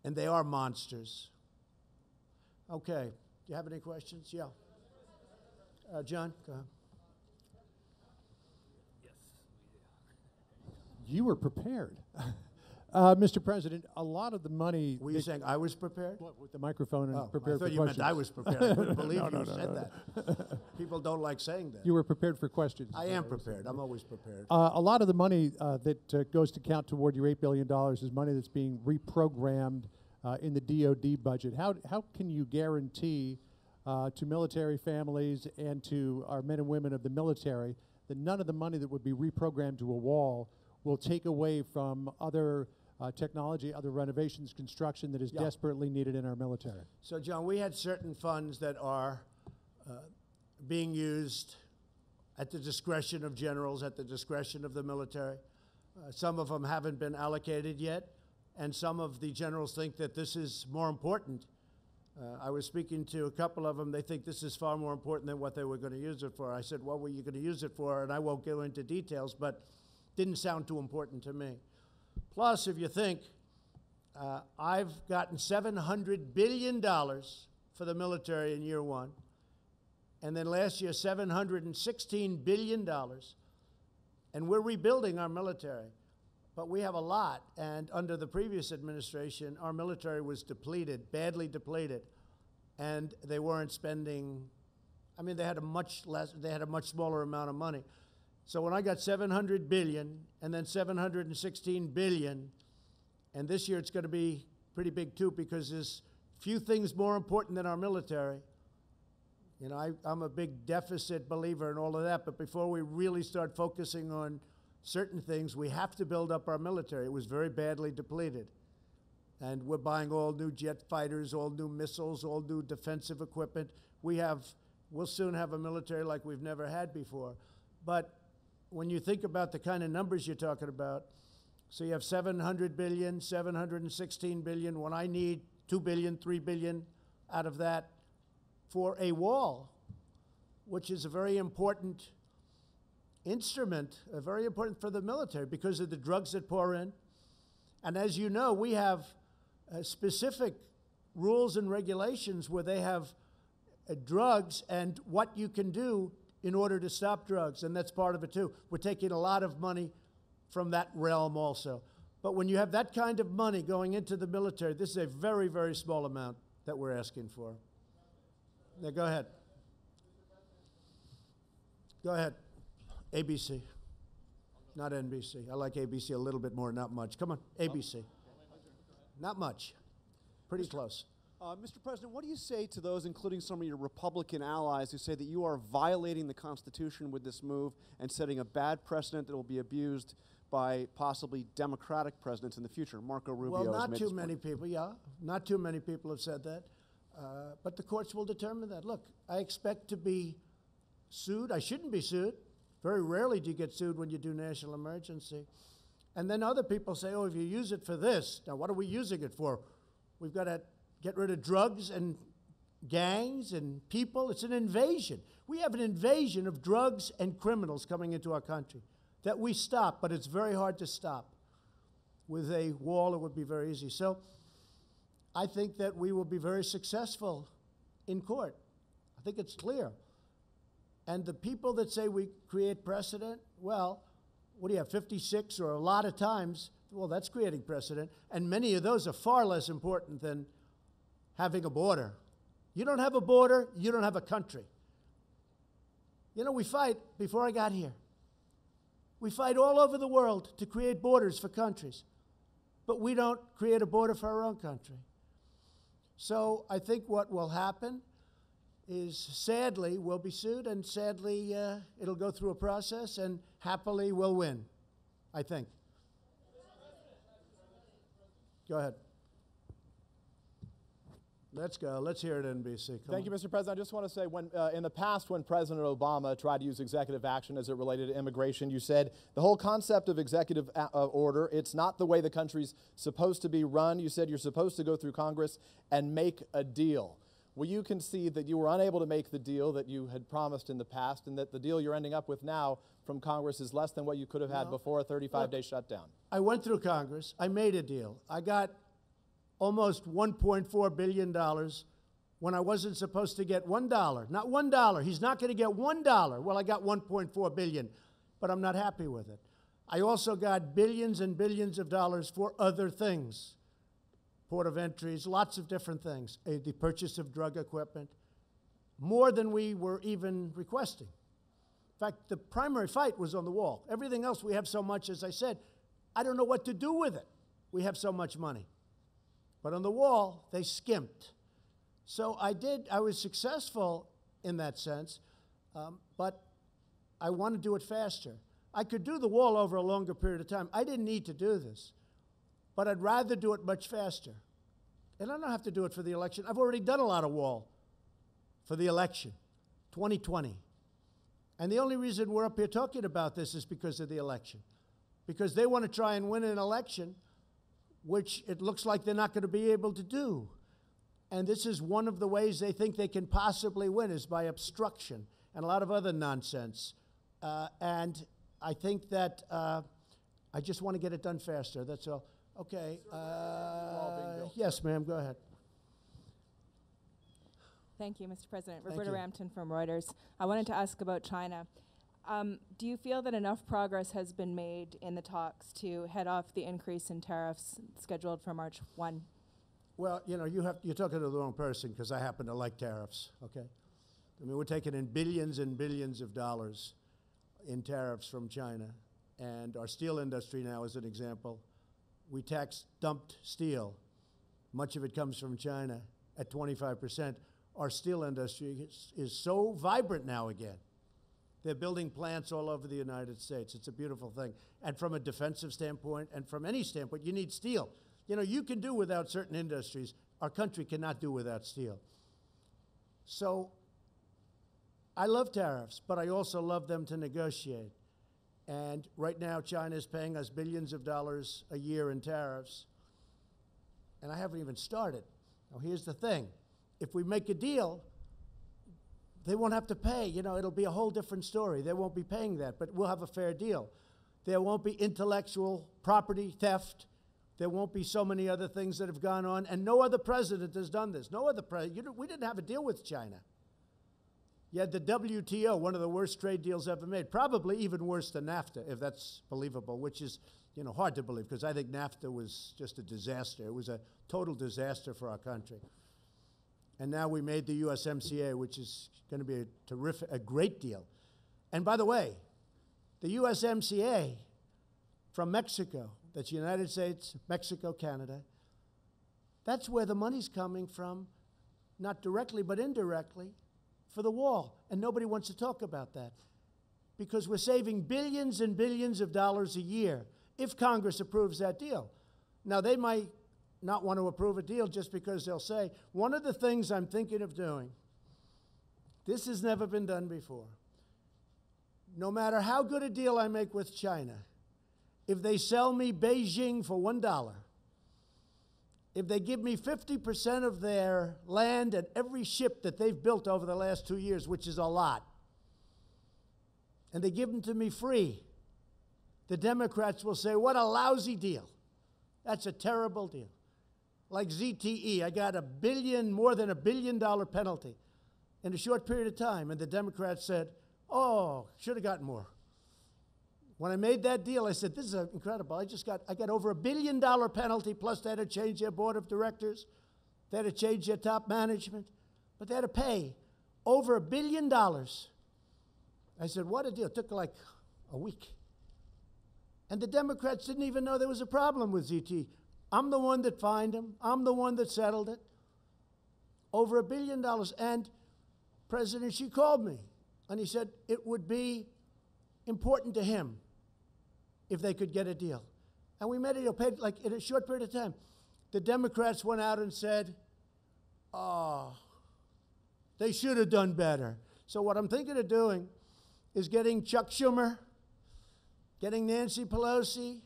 and they are monsters. Okay. Do you have any questions? Yeah. John, go ahead. You were prepared. Mr. President, a lot of the money. Were you saying I was prepared? What, with the microphone and Oh, prepared I thought for you questions? meant I was prepared. I couldn't believe No, you no, said no. that. People don't like saying that. You were prepared for questions. I am prepared. I'm always prepared. A lot of the money that goes to count toward your $8 billion is money that's being reprogrammed in the DoD budget. How can you guarantee to military families and to our men and women of the military that none of the money that would be reprogrammed to a wall will take away from other technology, other renovations, construction that is desperately needed in our military? So, John, we had certain funds that are being used at the discretion of generals, at the discretion of the military. Some of them haven't been allocated yet, and some of the generals think that this is more important. I was speaking to a couple of them. They think this is far more important than what they were going to use it for. I said, what were you going to use it for? And I won't go into details, but didn't sound too important to me. Plus, if you think, I've gotten $700 billion for the military in year one, and then last year $716 billion, and we're rebuilding our military. But we have a lot, and under the previous administration, our military was depleted, badly depleted, and they weren't spending, I mean, they had a much smaller amount of money. So when I got $700 billion and then $716 billion, and this year it's going to be pretty big too, because there's few things more important than our military. You know, I'm a big deficit believer in all of that, but before we really start focusing on certain things, we have to build up our military. It was very badly depleted. And we're buying all new jet fighters, all new missiles, all new defensive equipment. We'll soon have a military like we've never had before. But when you think about the kind of numbers you're talking about, so you have $700 billion, $716 billion, when I need $2 billion, $3 billion out of that for a wall, which is a very important instrument, very important for the military because of the drugs that pour in. And as you know, we have specific rules and regulations where they have drugs and what you can do in order to stop drugs, and that's part of it too. We're taking a lot of money from that realm also. But when you have that kind of money going into the military, this is a very, very small amount that we're asking for. Now, go ahead. Go ahead. ABC, not NBC. I like ABC a little bit more, not much. Come on, ABC. Not much. Pretty close. Mr. President, what do you say to those, including some of your Republican allies, who say that you are violating the Constitution with this move and setting a bad precedent that will be abused by possibly Democratic presidents in the future? Marco Rubio. Well, not too many people, not too many people have said that. But the courts will determine that. Look, I expect to be sued. I shouldn't be sued. Very rarely do you get sued when you do national emergency. And then other people say, oh, if you use it for this, now what are we using it for? We've got to get rid of drugs and gangs and people. It's an invasion. We have an invasion of drugs and criminals coming into our country that we stop, but it's very hard to stop. With a wall, it would be very easy. So I think that we will be very successful in court. I think it's clear. And the people that say we create precedent, well, what do you have, 56 or a lot of times? Well, that's creating precedent. And many of those are far less important than having a border. You don't have a border, you don't have a country. You know, we fight, before I got here, we fight all over the world to create borders for countries. But we don't create a border for our own country. So I think what will happen is, sadly, we'll be sued, and sadly, it'll go through a process, and happily we'll win, I think. Go ahead. Let's go. Let's hear it, NBC. Thank you, Mr. President. I just want to say, when in the past, when President Obama tried to use executive action as it related to immigration, you said the whole concept of executive order, it's not the way the country's supposed to be run. You said you're supposed to go through Congress and make a deal. Will you concede that you were unable to make the deal that you had promised in the past, and that the deal you're ending up with now from Congress is less than what you could have had before a 35-day shutdown? I went through Congress. I made a deal. I got almost $1.4 billion when I wasn't supposed to get $1. Not $1. He's not going to get $1. Well, I got $1.4 billion, but I'm not happy with it. I also got billions and billions of dollars for other things. Port of entries, lots of different things. The purchase of drug equipment, more than we were even requesting. In fact, the primary fight was on the wall. Everything else, we have so much, as I said, I don't know what to do with it. We have so much money. But on the wall, they skimped. So I was successful in that sense, but I want to do it faster. I could do the wall over a longer period of time. I didn't need to do this, but I'd rather do it much faster. And I don't have to do it for the election. I've already done a lot of wall for the election, 2020. And the only reason we're up here talking about this is because of the election. Because they want to try and win an election, which it looks like they're not going to be able to do. And this is one of the ways they think they can possibly win, is by obstruction and a lot of other nonsense. And I think that I just want to get it done faster. That's all. Okay. Yes, ma'am. Go ahead. Thank you, Mr. President. Thank Roberta you. Rampton from Reuters. I wanted to ask about China. Do you feel that enough progress has been made in the talks to head off the increase in tariffs scheduled for March 1? Well, you know, you're talking to the wrong person, because I happen to like tariffs, okay? I mean, we're taking in billions and billions of dollars in tariffs from China. And our steel industry now, as an example, we tax dumped steel. Much of it comes from China at 25%. Our steel industry is so vibrant now again. They're building plants all over the United States. It's a beautiful thing. And from a defensive standpoint, and from any standpoint, you need steel. You know, you can do without certain industries. Our country cannot do without steel. So I love tariffs, but I also love them to negotiate. And right now, China is paying us billions of dollars a year in tariffs. And I haven't even started. Now, here's the thing. If we make a deal, they won't have to pay. You know, it'll be a whole different story. They won't be paying that, but we'll have a fair deal. There won't be intellectual property theft. There won't be so many other things that have gone on, and no other president has done this. No other president. We didn't have a deal with China. You had the WTO, one of the worst trade deals ever made, probably even worse than NAFTA, if that's believable, which is, you know, hard to believe, because I think NAFTA was just a disaster. It was a total disaster for our country. And now we made the USMCA, which is going to be a great deal. And by the way, the USMCA from Mexico, that's United States, Mexico, Canada, that's where the money's coming from, not directly but indirectly, for the wall. And nobody wants to talk about that, because we're saving billions and billions of dollars a year if Congress approves that deal. Now, they might not want to approve a deal just because they'll say, one of the things I'm thinking of doing, this has never been done before. No matter how good a deal I make with China, if they sell me Beijing for $1, if they give me 50% of their land and every ship that they've built over the last 2 years, which is a lot, and they give them to me free, the Democrats will say, what a lousy deal. That's a terrible deal. Like ZTE, I got more than $1 billion penalty in a short period of time, and the Democrats said, oh, should have gotten more. When I made that deal, I said, this is incredible. I got over $1 billion penalty, plus they had to change their board of directors. They had to change their top management, but they had to pay over $1 billion. I said, what a deal. It took like a week. And the Democrats didn't even know there was a problem with ZT. I'm the one that fined them. I'm the one that settled it. Over $1 billion. And President Xi called me, and he said it would be important to him if they could get a deal. And we made a deal, paid like in a short period of time. The Democrats went out and said, oh, they should have done better. So what I'm thinking of doing is getting Chuck Schumer, getting Nancy Pelosi,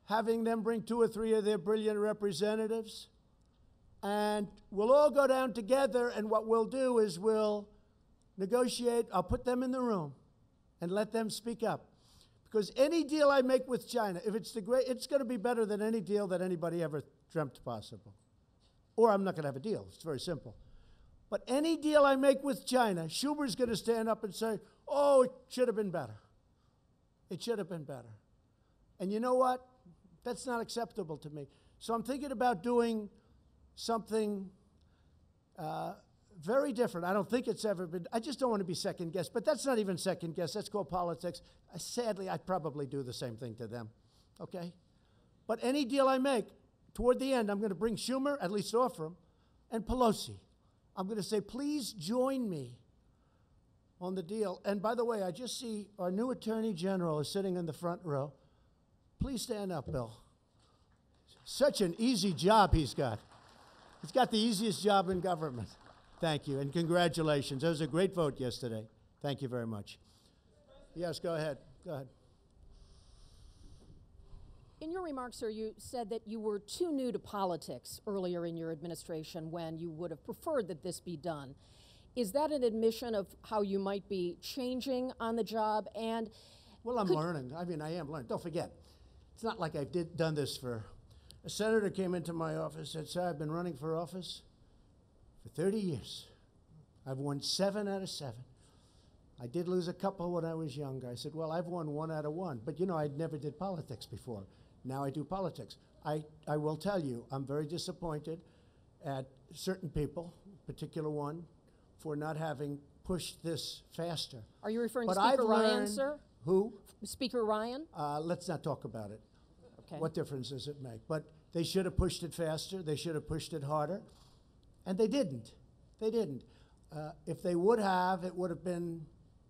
having them bring 2 or 3 of their brilliant representatives, and we'll all go down together, and what we'll do is we'll negotiate. I'll put them in the room and let them speak up. Because any deal I make with China, if it's it's going to be better than any deal that anybody ever dreamt possible. Or I'm not going to have a deal. It's very simple. But any deal I make with China, Schumer's going to stand up and say, oh, it should have been better. It should have been better. And you know what? That's not acceptable to me. So I'm thinking about doing something very different. I don't think it's ever been, I just don't want to be second guessed, but that's not even second guess, that's called politics. Sadly, I'd probably do the same thing to them, okay? But any deal I make, toward the end, I'm going to bring Schumer, at least offer him, and Pelosi. I'm going to say, please join me on the deal. And by the way, I just see our new Attorney General is sitting in the front row. Please stand up, Bill. Such an easy job he's got. He's got the easiest job in government. Thank you, and congratulations. That was a great vote yesterday. Thank you very much. Yes, go ahead. Go ahead. In your remarks, sir, you said that you were too new to politics earlier in your administration when you would have preferred that this be done. Is that an admission of how you might be changing on the job? And well, I'm learning. I mean, I am learning. Don't forget, it's not like I've done this for. A senator came into my office and said, sir, I've been running for office for 30 years. I've won 7 out of 7. I did lose a couple when I was younger. I said, well, I've won 1 out of 1. But, you know, I never did politics before. Now I do politics. I will tell you, I'm very disappointed at certain people, particular one, for not having pushed this faster. Are you referring but to Speaker I've Ryan, learned, sir? Who? Speaker Ryan? Let's not talk about it. Okay. What difference does it make? But they should have pushed it faster. They should have pushed it harder. And they didn't. They didn't. If they would have, it would have been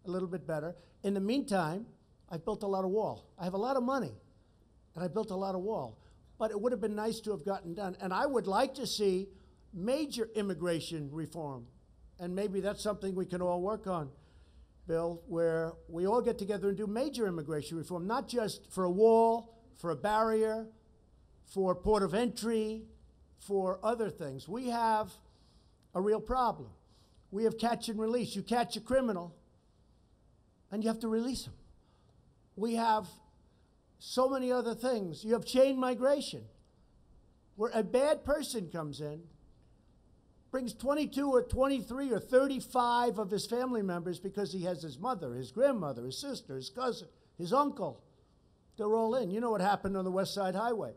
a little bit better. In the meantime, I've built a lot of wall. I have a lot of money, and I built a lot of wall. But it would have been nice to have gotten done. And I would like to see major immigration reform. And maybe that's something we can all work on, Bill, where we all get together and do major immigration reform, not just for a wall, for a barrier, for port of entry, for other things. We have a real problem. We have catch and release. You catch a criminal, and you have to release him. We have so many other things. You have chain migration, where a bad person comes in, brings 22 or 23 or 35 of his family members because he has his mother, his grandmother, his sister, his cousin, his uncle. They're all in. You know what happened on the West Side Highway.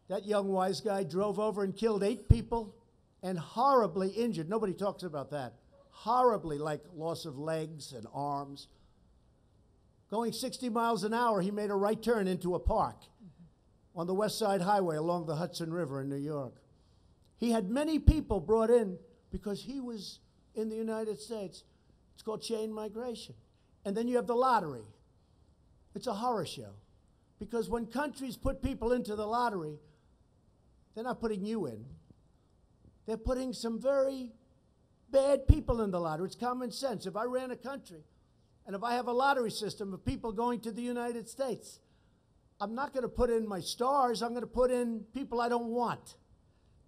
That young wise guy drove over and killed 8 people and horribly injured. Nobody talks about that. Horribly, like loss of legs and arms. Going 60 miles an hour, he made a right turn into a park on the West Side Highway along the Hudson River in New York. He had many people brought in because he was in the United States. It's called chain migration. And then you have the lottery. It's a horror show. Because when countries put people into the lottery, they're not putting you in. They're putting some very bad people in the lottery. It's common sense. If I ran a country, and if I have a lottery system of people going to the United States, I'm not going to put in my stars. I'm going to put in people I don't want.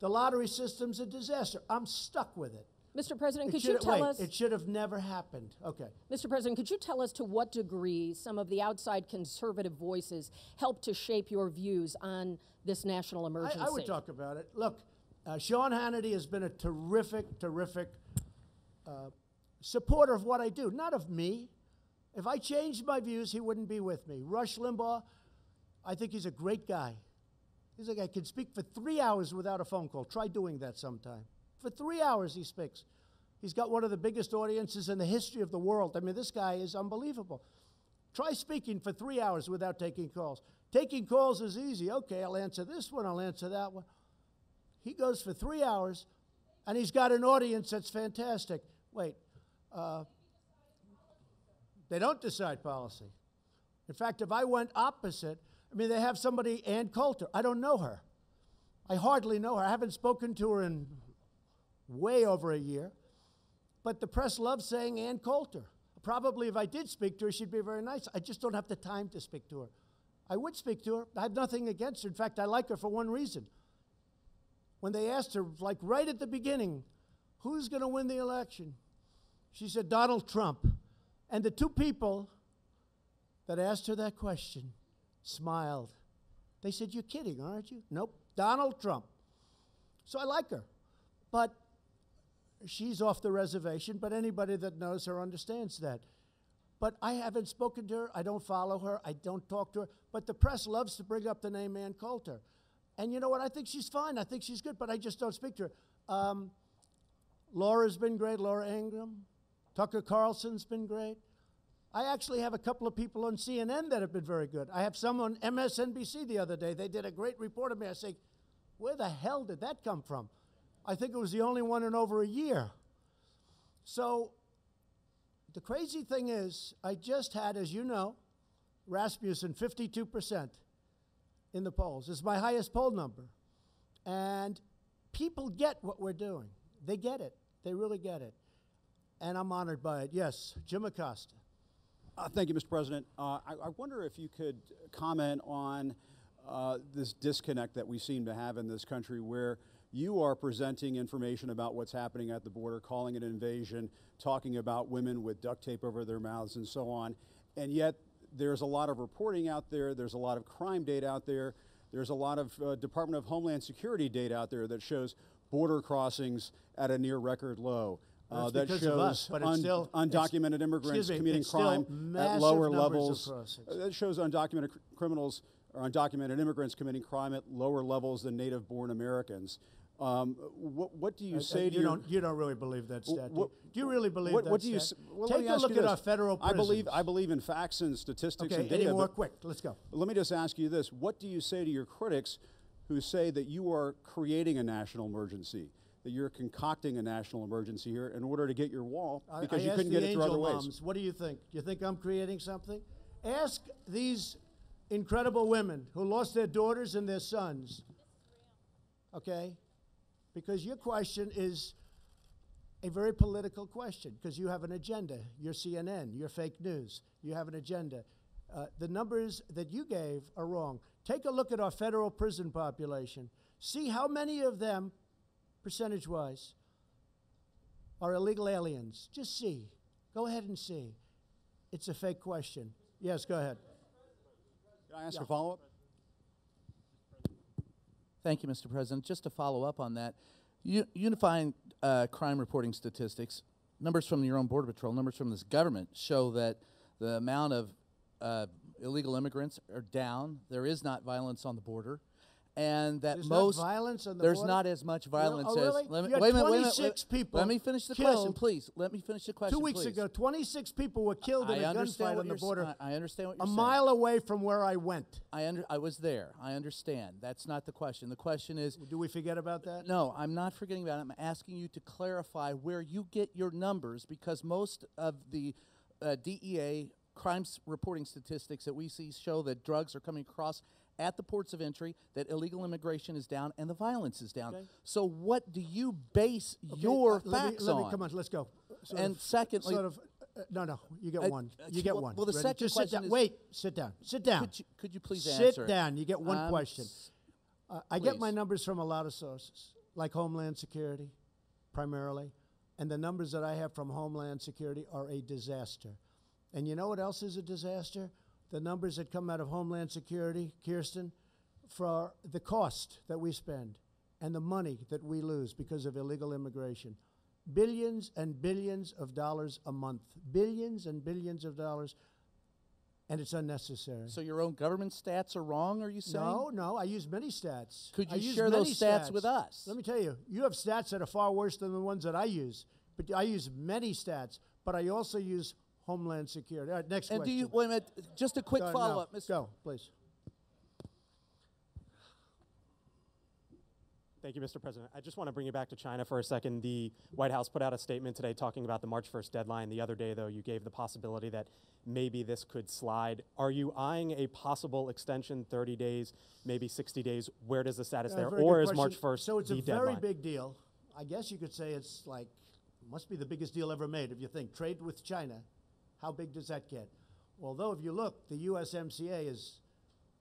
The lottery system's a disaster. I'm stuck with it. Mr. President, could you tell us... It should have never happened. Okay. Mr. President, could you tell us to what degree some of the outside conservative voices helped to shape your views on this national emergency? I would talk about it. Look, Sean Hannity has been a terrific, terrific supporter of what I do, not of me. If I changed my views, he wouldn't be with me. Rush Limbaugh, I think he's a great guy. He's a guy who can speak for 3 hours without a phone call. Try doing that sometime. For 3 hours he speaks. He's got one of the biggest audiences in the history of the world. I mean, this guy is unbelievable. Try speaking for 3 hours without taking calls. Taking calls is easy. Okay, I'll answer this one, I'll answer that one. He goes for 3 hours, and he's got an audience that's fantastic. Wait, they don't decide policy. In fact, if I went opposite, I mean, they have somebody, Ann Coulter. I don't know her. I hardly know her. I haven't spoken to her in way over a year. But the press loves saying Ann Coulter. Probably if I did speak to her, she'd be very nice. I just don't have the time to speak to her. I would speak to her. I have nothing against her. In fact, I like her for one reason. When they asked her, like right at the beginning, who's going to win the election? She said, Donald Trump. And the 2 people that asked her that question smiled. They said, you're kidding, aren't you? Nope, Donald Trump. So I like her. But she's off the reservation, but anybody that knows her understands that. But I haven't spoken to her. I don't follow her. I don't talk to her. But the press loves to bring up the name Ann Coulter. And you know what? I think she's fine. I think she's good, but I just don't speak to her. Laura's been great, Laura Ingraham. Tucker Carlson's been great. I actually have a couple of people on CNN that have been very good. I have some on MSNBC the other day. They did a great report of me. I say, where the hell did that come from? I think it was the only one in over a year. So the crazy thing is, I just had, as you know, Rasmussen 52% in the polls. It's my highest poll number. And people get what we're doing. They get it. They really get it. And I'm honored by it. Yes, Jim Acosta. Thank you, Mr. President. I wonder if you could comment on this disconnect that we seem to have in this country, where you are presenting information about what's happening at the border, calling it an invasion, talking about women with duct tape over their mouths and so on, and yet there's a lot of reporting out there, there's a lot of crime data out there, there's a lot of Department of Homeland Security data out there that shows border crossings at a near record low. That shows undocumented immigrants committing crime at lower levels. That shows undocumented criminals or undocumented immigrants committing crime at lower levels than native-born Americans. What do you say to you don't really believe that stat? Do you really believe that what do you stat? well, Take a look at our federal prisons. I believe in facts and statistics and data. Any more quick? Let's go. Let me just ask you this. What do you say to your critics who say that you are creating a national emergency, that you're concocting a national emergency here in order to get your wall because you couldn't get it through other ways? Moms, what do you think? Do you think I'm creating something? Ask these incredible women who lost their daughters and their sons, okay? Because your question is a very political question, because you have an agenda. You're CNN, you're fake news, you have an agenda. The numbers that you gave are wrong. Take a look at our federal prison population. See how many of them, percentage-wise, are illegal aliens. Just see. Go ahead and see. It's a fake question. Yes, go ahead. Can I ask a follow-up? Thank you, Mr. President. Just to follow up on that, unifying crime reporting statistics, numbers from your own Border Patrol, numbers from this government show that the amount of illegal immigrants are down. There is not violence on the border. And that there's most not violence on the there's border? not as much violence really? as. Let me, You had wait a minute, 26 people Let me finish the killed. question, please. Let me finish the question, 2 weeks please. ago, 26 people were killed in a gunfight on the border. I understand what you're a saying. mile away from where I went. I was there. I understand. That's not the question. The question is. Do we forget about that? No, I'm not forgetting about it. I'm asking you to clarify where you get your numbers, because most of the DEA crimes reporting statistics that we see show that drugs are coming across at the ports of entry, that illegal immigration is down, and the violence is down. Okay. So what do you base your facts on? Come on, let's go. Secondly... no, you get one. You get one. Well, the Ready? second Just question sit down. is... Wait, sit down. Sit down. Could you please answer Sit down. You get one question. I get my numbers from a lot of sources, like Homeland Security, primarily. And the numbers that I have from Homeland Security are a disaster. And you know what else is a disaster? The numbers that come out of Homeland Security, Kirsten, for the cost that we spend and the money that we lose because of illegal immigration. Billions and billions of dollars a month. Billions and billions of dollars, and it's unnecessary. So your own government stats are wrong, are you saying? No, I use many stats. Could you share those stats with us? Let me tell you, you have stats that are far worse than the ones that I use. But I use many stats, but I also use Homeland Security. All right, next question. And do you, wait a minute, just a quick follow-up, Mr. Go, please. Thank you, Mr. President. I just want to bring you back to China for a second. The White House put out a statement today talking about the March 1st deadline. The other day, though, you gave the possibility that maybe this could slide. Are you eyeing a possible extension, 30 days, maybe 60 days? Where does the status there? Or is March 1st So it's the a deadline? very big deal. I guess you could say it's like, must be the biggest deal ever made if you think trade with China. How big does that get? Although if you look, the USMCA is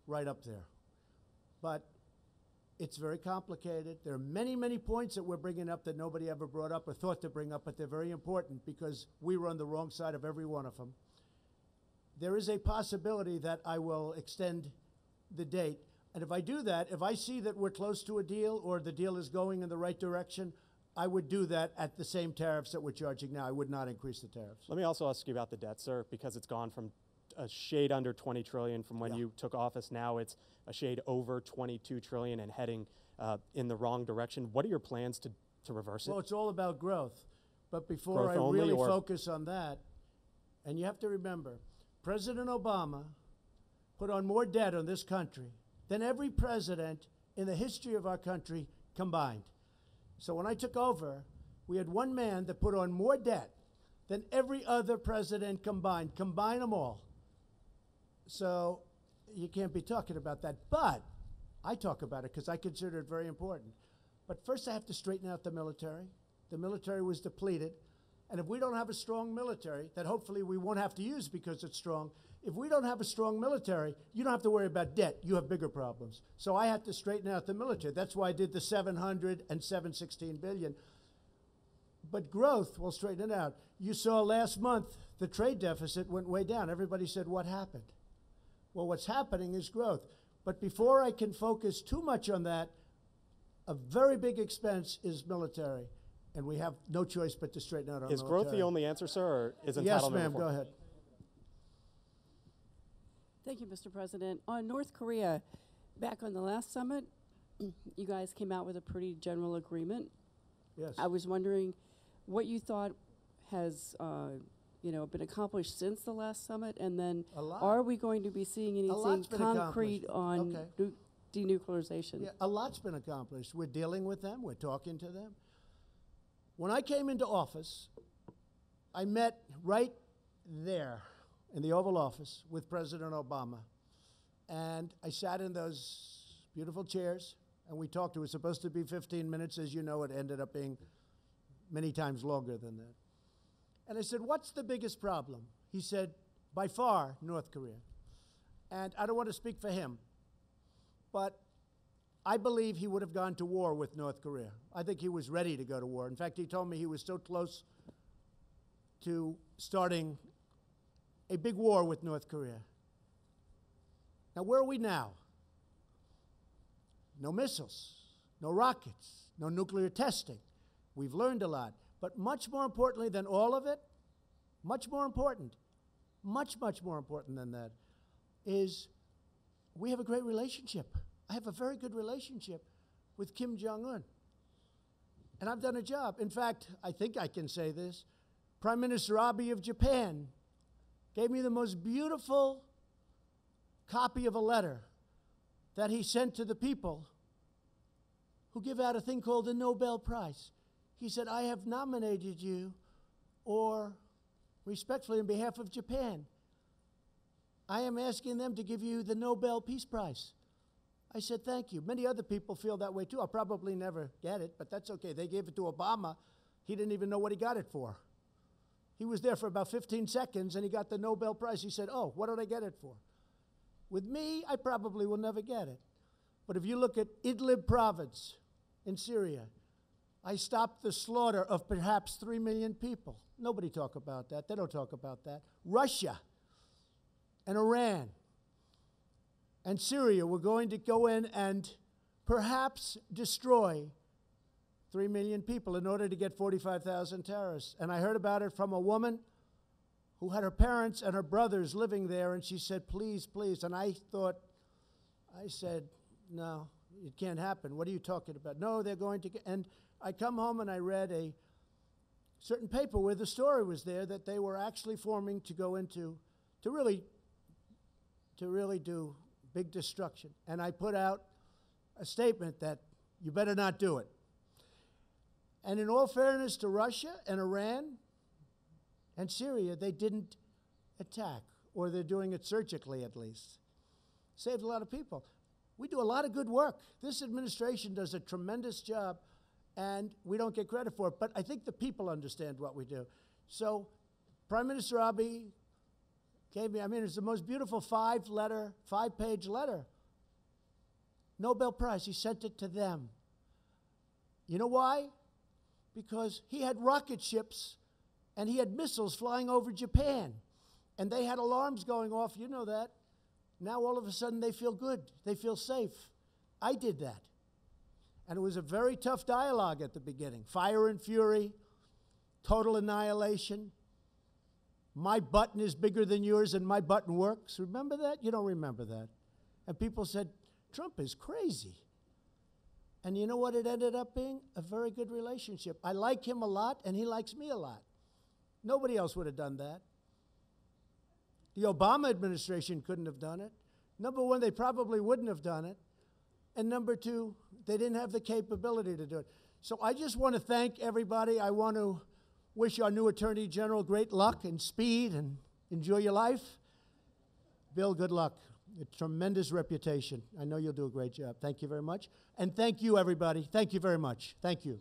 right up there. But it's very complicated. There are many, many points that we're bringing up that nobody ever brought up or thought to bring up, but they're very important because we were on the wrong side of every one of them. There is a possibility that I will extend the date. And if I do that, if I see that we're close to a deal or the deal is going in the right direction, I would do that at the same tariffs that we're charging now. I would not increase the tariffs. Let me also ask you about the debt, sir, because it's gone from a shade under 20 trillion from when you took office. Now it's a shade over 22 trillion and heading in the wrong direction. What are your plans to reverse it? Well, it's all about growth. But before Growth I only, really or focus on that, and you have to remember, President Obama put on more debt on this country than every president in the history of our country combined. So when I took over, we had one man that put on more debt than every other president combined. Combine them all. So you can't be talking about that. But I talk about it because I consider it very important. But first I have to straighten out the military. The military was depleted. And if we don't have a strong military, that hopefully we won't have to use because it's strong, if we don't have a strong military, you don't have to worry about debt. You have bigger problems. So I had to straighten out the military. That's why I did the 700 and 716 billion. But growth will straighten it out. You saw last month the trade deficit went way down. Everybody said, what happened? Well, what's happening is growth. But before I can focus too much on that, a very big expense is military. And we have no choice but to straighten out our military. Is growth the only answer, sir, or is entitlement? Yes, ma'am, go ahead. Thank you, Mr. President. On North Korea, back on the last summit, you guys came out with a pretty general agreement. Yes. I was wondering what you thought has been accomplished since the last summit, and then are we going to be seeing anything concrete on denuclearization? Yeah, a lot's been accomplished. We're dealing with them. We're talking to them. When I came into office, I met right there in the Oval Office with President Obama. And I sat in those beautiful chairs, and we talked. It was supposed to be 15 minutes. As you know, it ended up being many times longer than that. And I said, what's the biggest problem? He said, by far, North Korea. And I don't want to speak for him, but I believe he would have gone to war with North Korea. I think he was ready to go to war. In fact, he told me he was so close to starting a big war with North Korea. Now, where are we now? No missiles, no rockets, no nuclear testing. We've learned a lot. But much more importantly than all of it, much more important than that, is we have a great relationship. I have a very good relationship with Kim Jong-un. And I've done a job. In fact, I think I can say this. Prime Minister Abe of Japan gave me the most beautiful copy of a letter that he sent to the people who give out a thing called the Nobel Prize. He said, I have nominated you, or respectfully on behalf of Japan, I am asking them to give you the Nobel Peace Prize. I said, thank you. Many other people feel that way too. I'll probably never get it, but that's okay. They gave it to Obama. He didn't even know what he got it for. He was there for about 15 seconds and he got the Nobel Prize. He said, oh, what did I get it for? With me, I probably will never get it. But if you look at Idlib province in Syria, I stopped the slaughter of perhaps 3 million people. Nobody talk about that. They don't talk about that. Russia and Iran and Syria were going to go in and perhaps destroy 3 million people in order to get 45,000 terrorists. And I heard about it from a woman who had her parents and her brothers living there, and she said, please, please. And I said, no, it can't happen. What are you talking about? No, they're going to get, and I come home and I read a certain paper where the story was there that they were actually forming to go into, to really do big destruction. And I put out a statement that you better not do it. And in all fairness to Russia and Iran and Syria, they didn't attack, or they're doing it surgically at least. Saved a lot of people. We do a lot of good work. This administration does a tremendous job, and we don't get credit for it. But I think the people understand what we do. So Prime Minister Abe gave me, it's the most beautiful five-page letter. Nobel Prize, he sent it to them. You know why? Because he had rocket ships and he had missiles flying over Japan. And they had alarms going off, you know that. Now all of a sudden they feel good, they feel safe. I did that. And it was a very tough dialogue at the beginning. Fire and fury, total annihilation. My button is bigger than yours and my button works. Remember that? You don't remember that. And people said, Trump is crazy. And you know what it ended up being? A very good relationship. I like him a lot and he likes me a lot. Nobody else would have done that. The Obama administration couldn't have done it. Number one, they probably wouldn't have done it. And number two, they didn't have the capability to do it. So I just want to thank everybody. I want to wish our new Attorney General great luck and speed and enjoy your life. Bill, good luck. A tremendous reputation. I know you'll do a great job. Thank you very much. And thank you, everybody. Thank you very much. Thank you.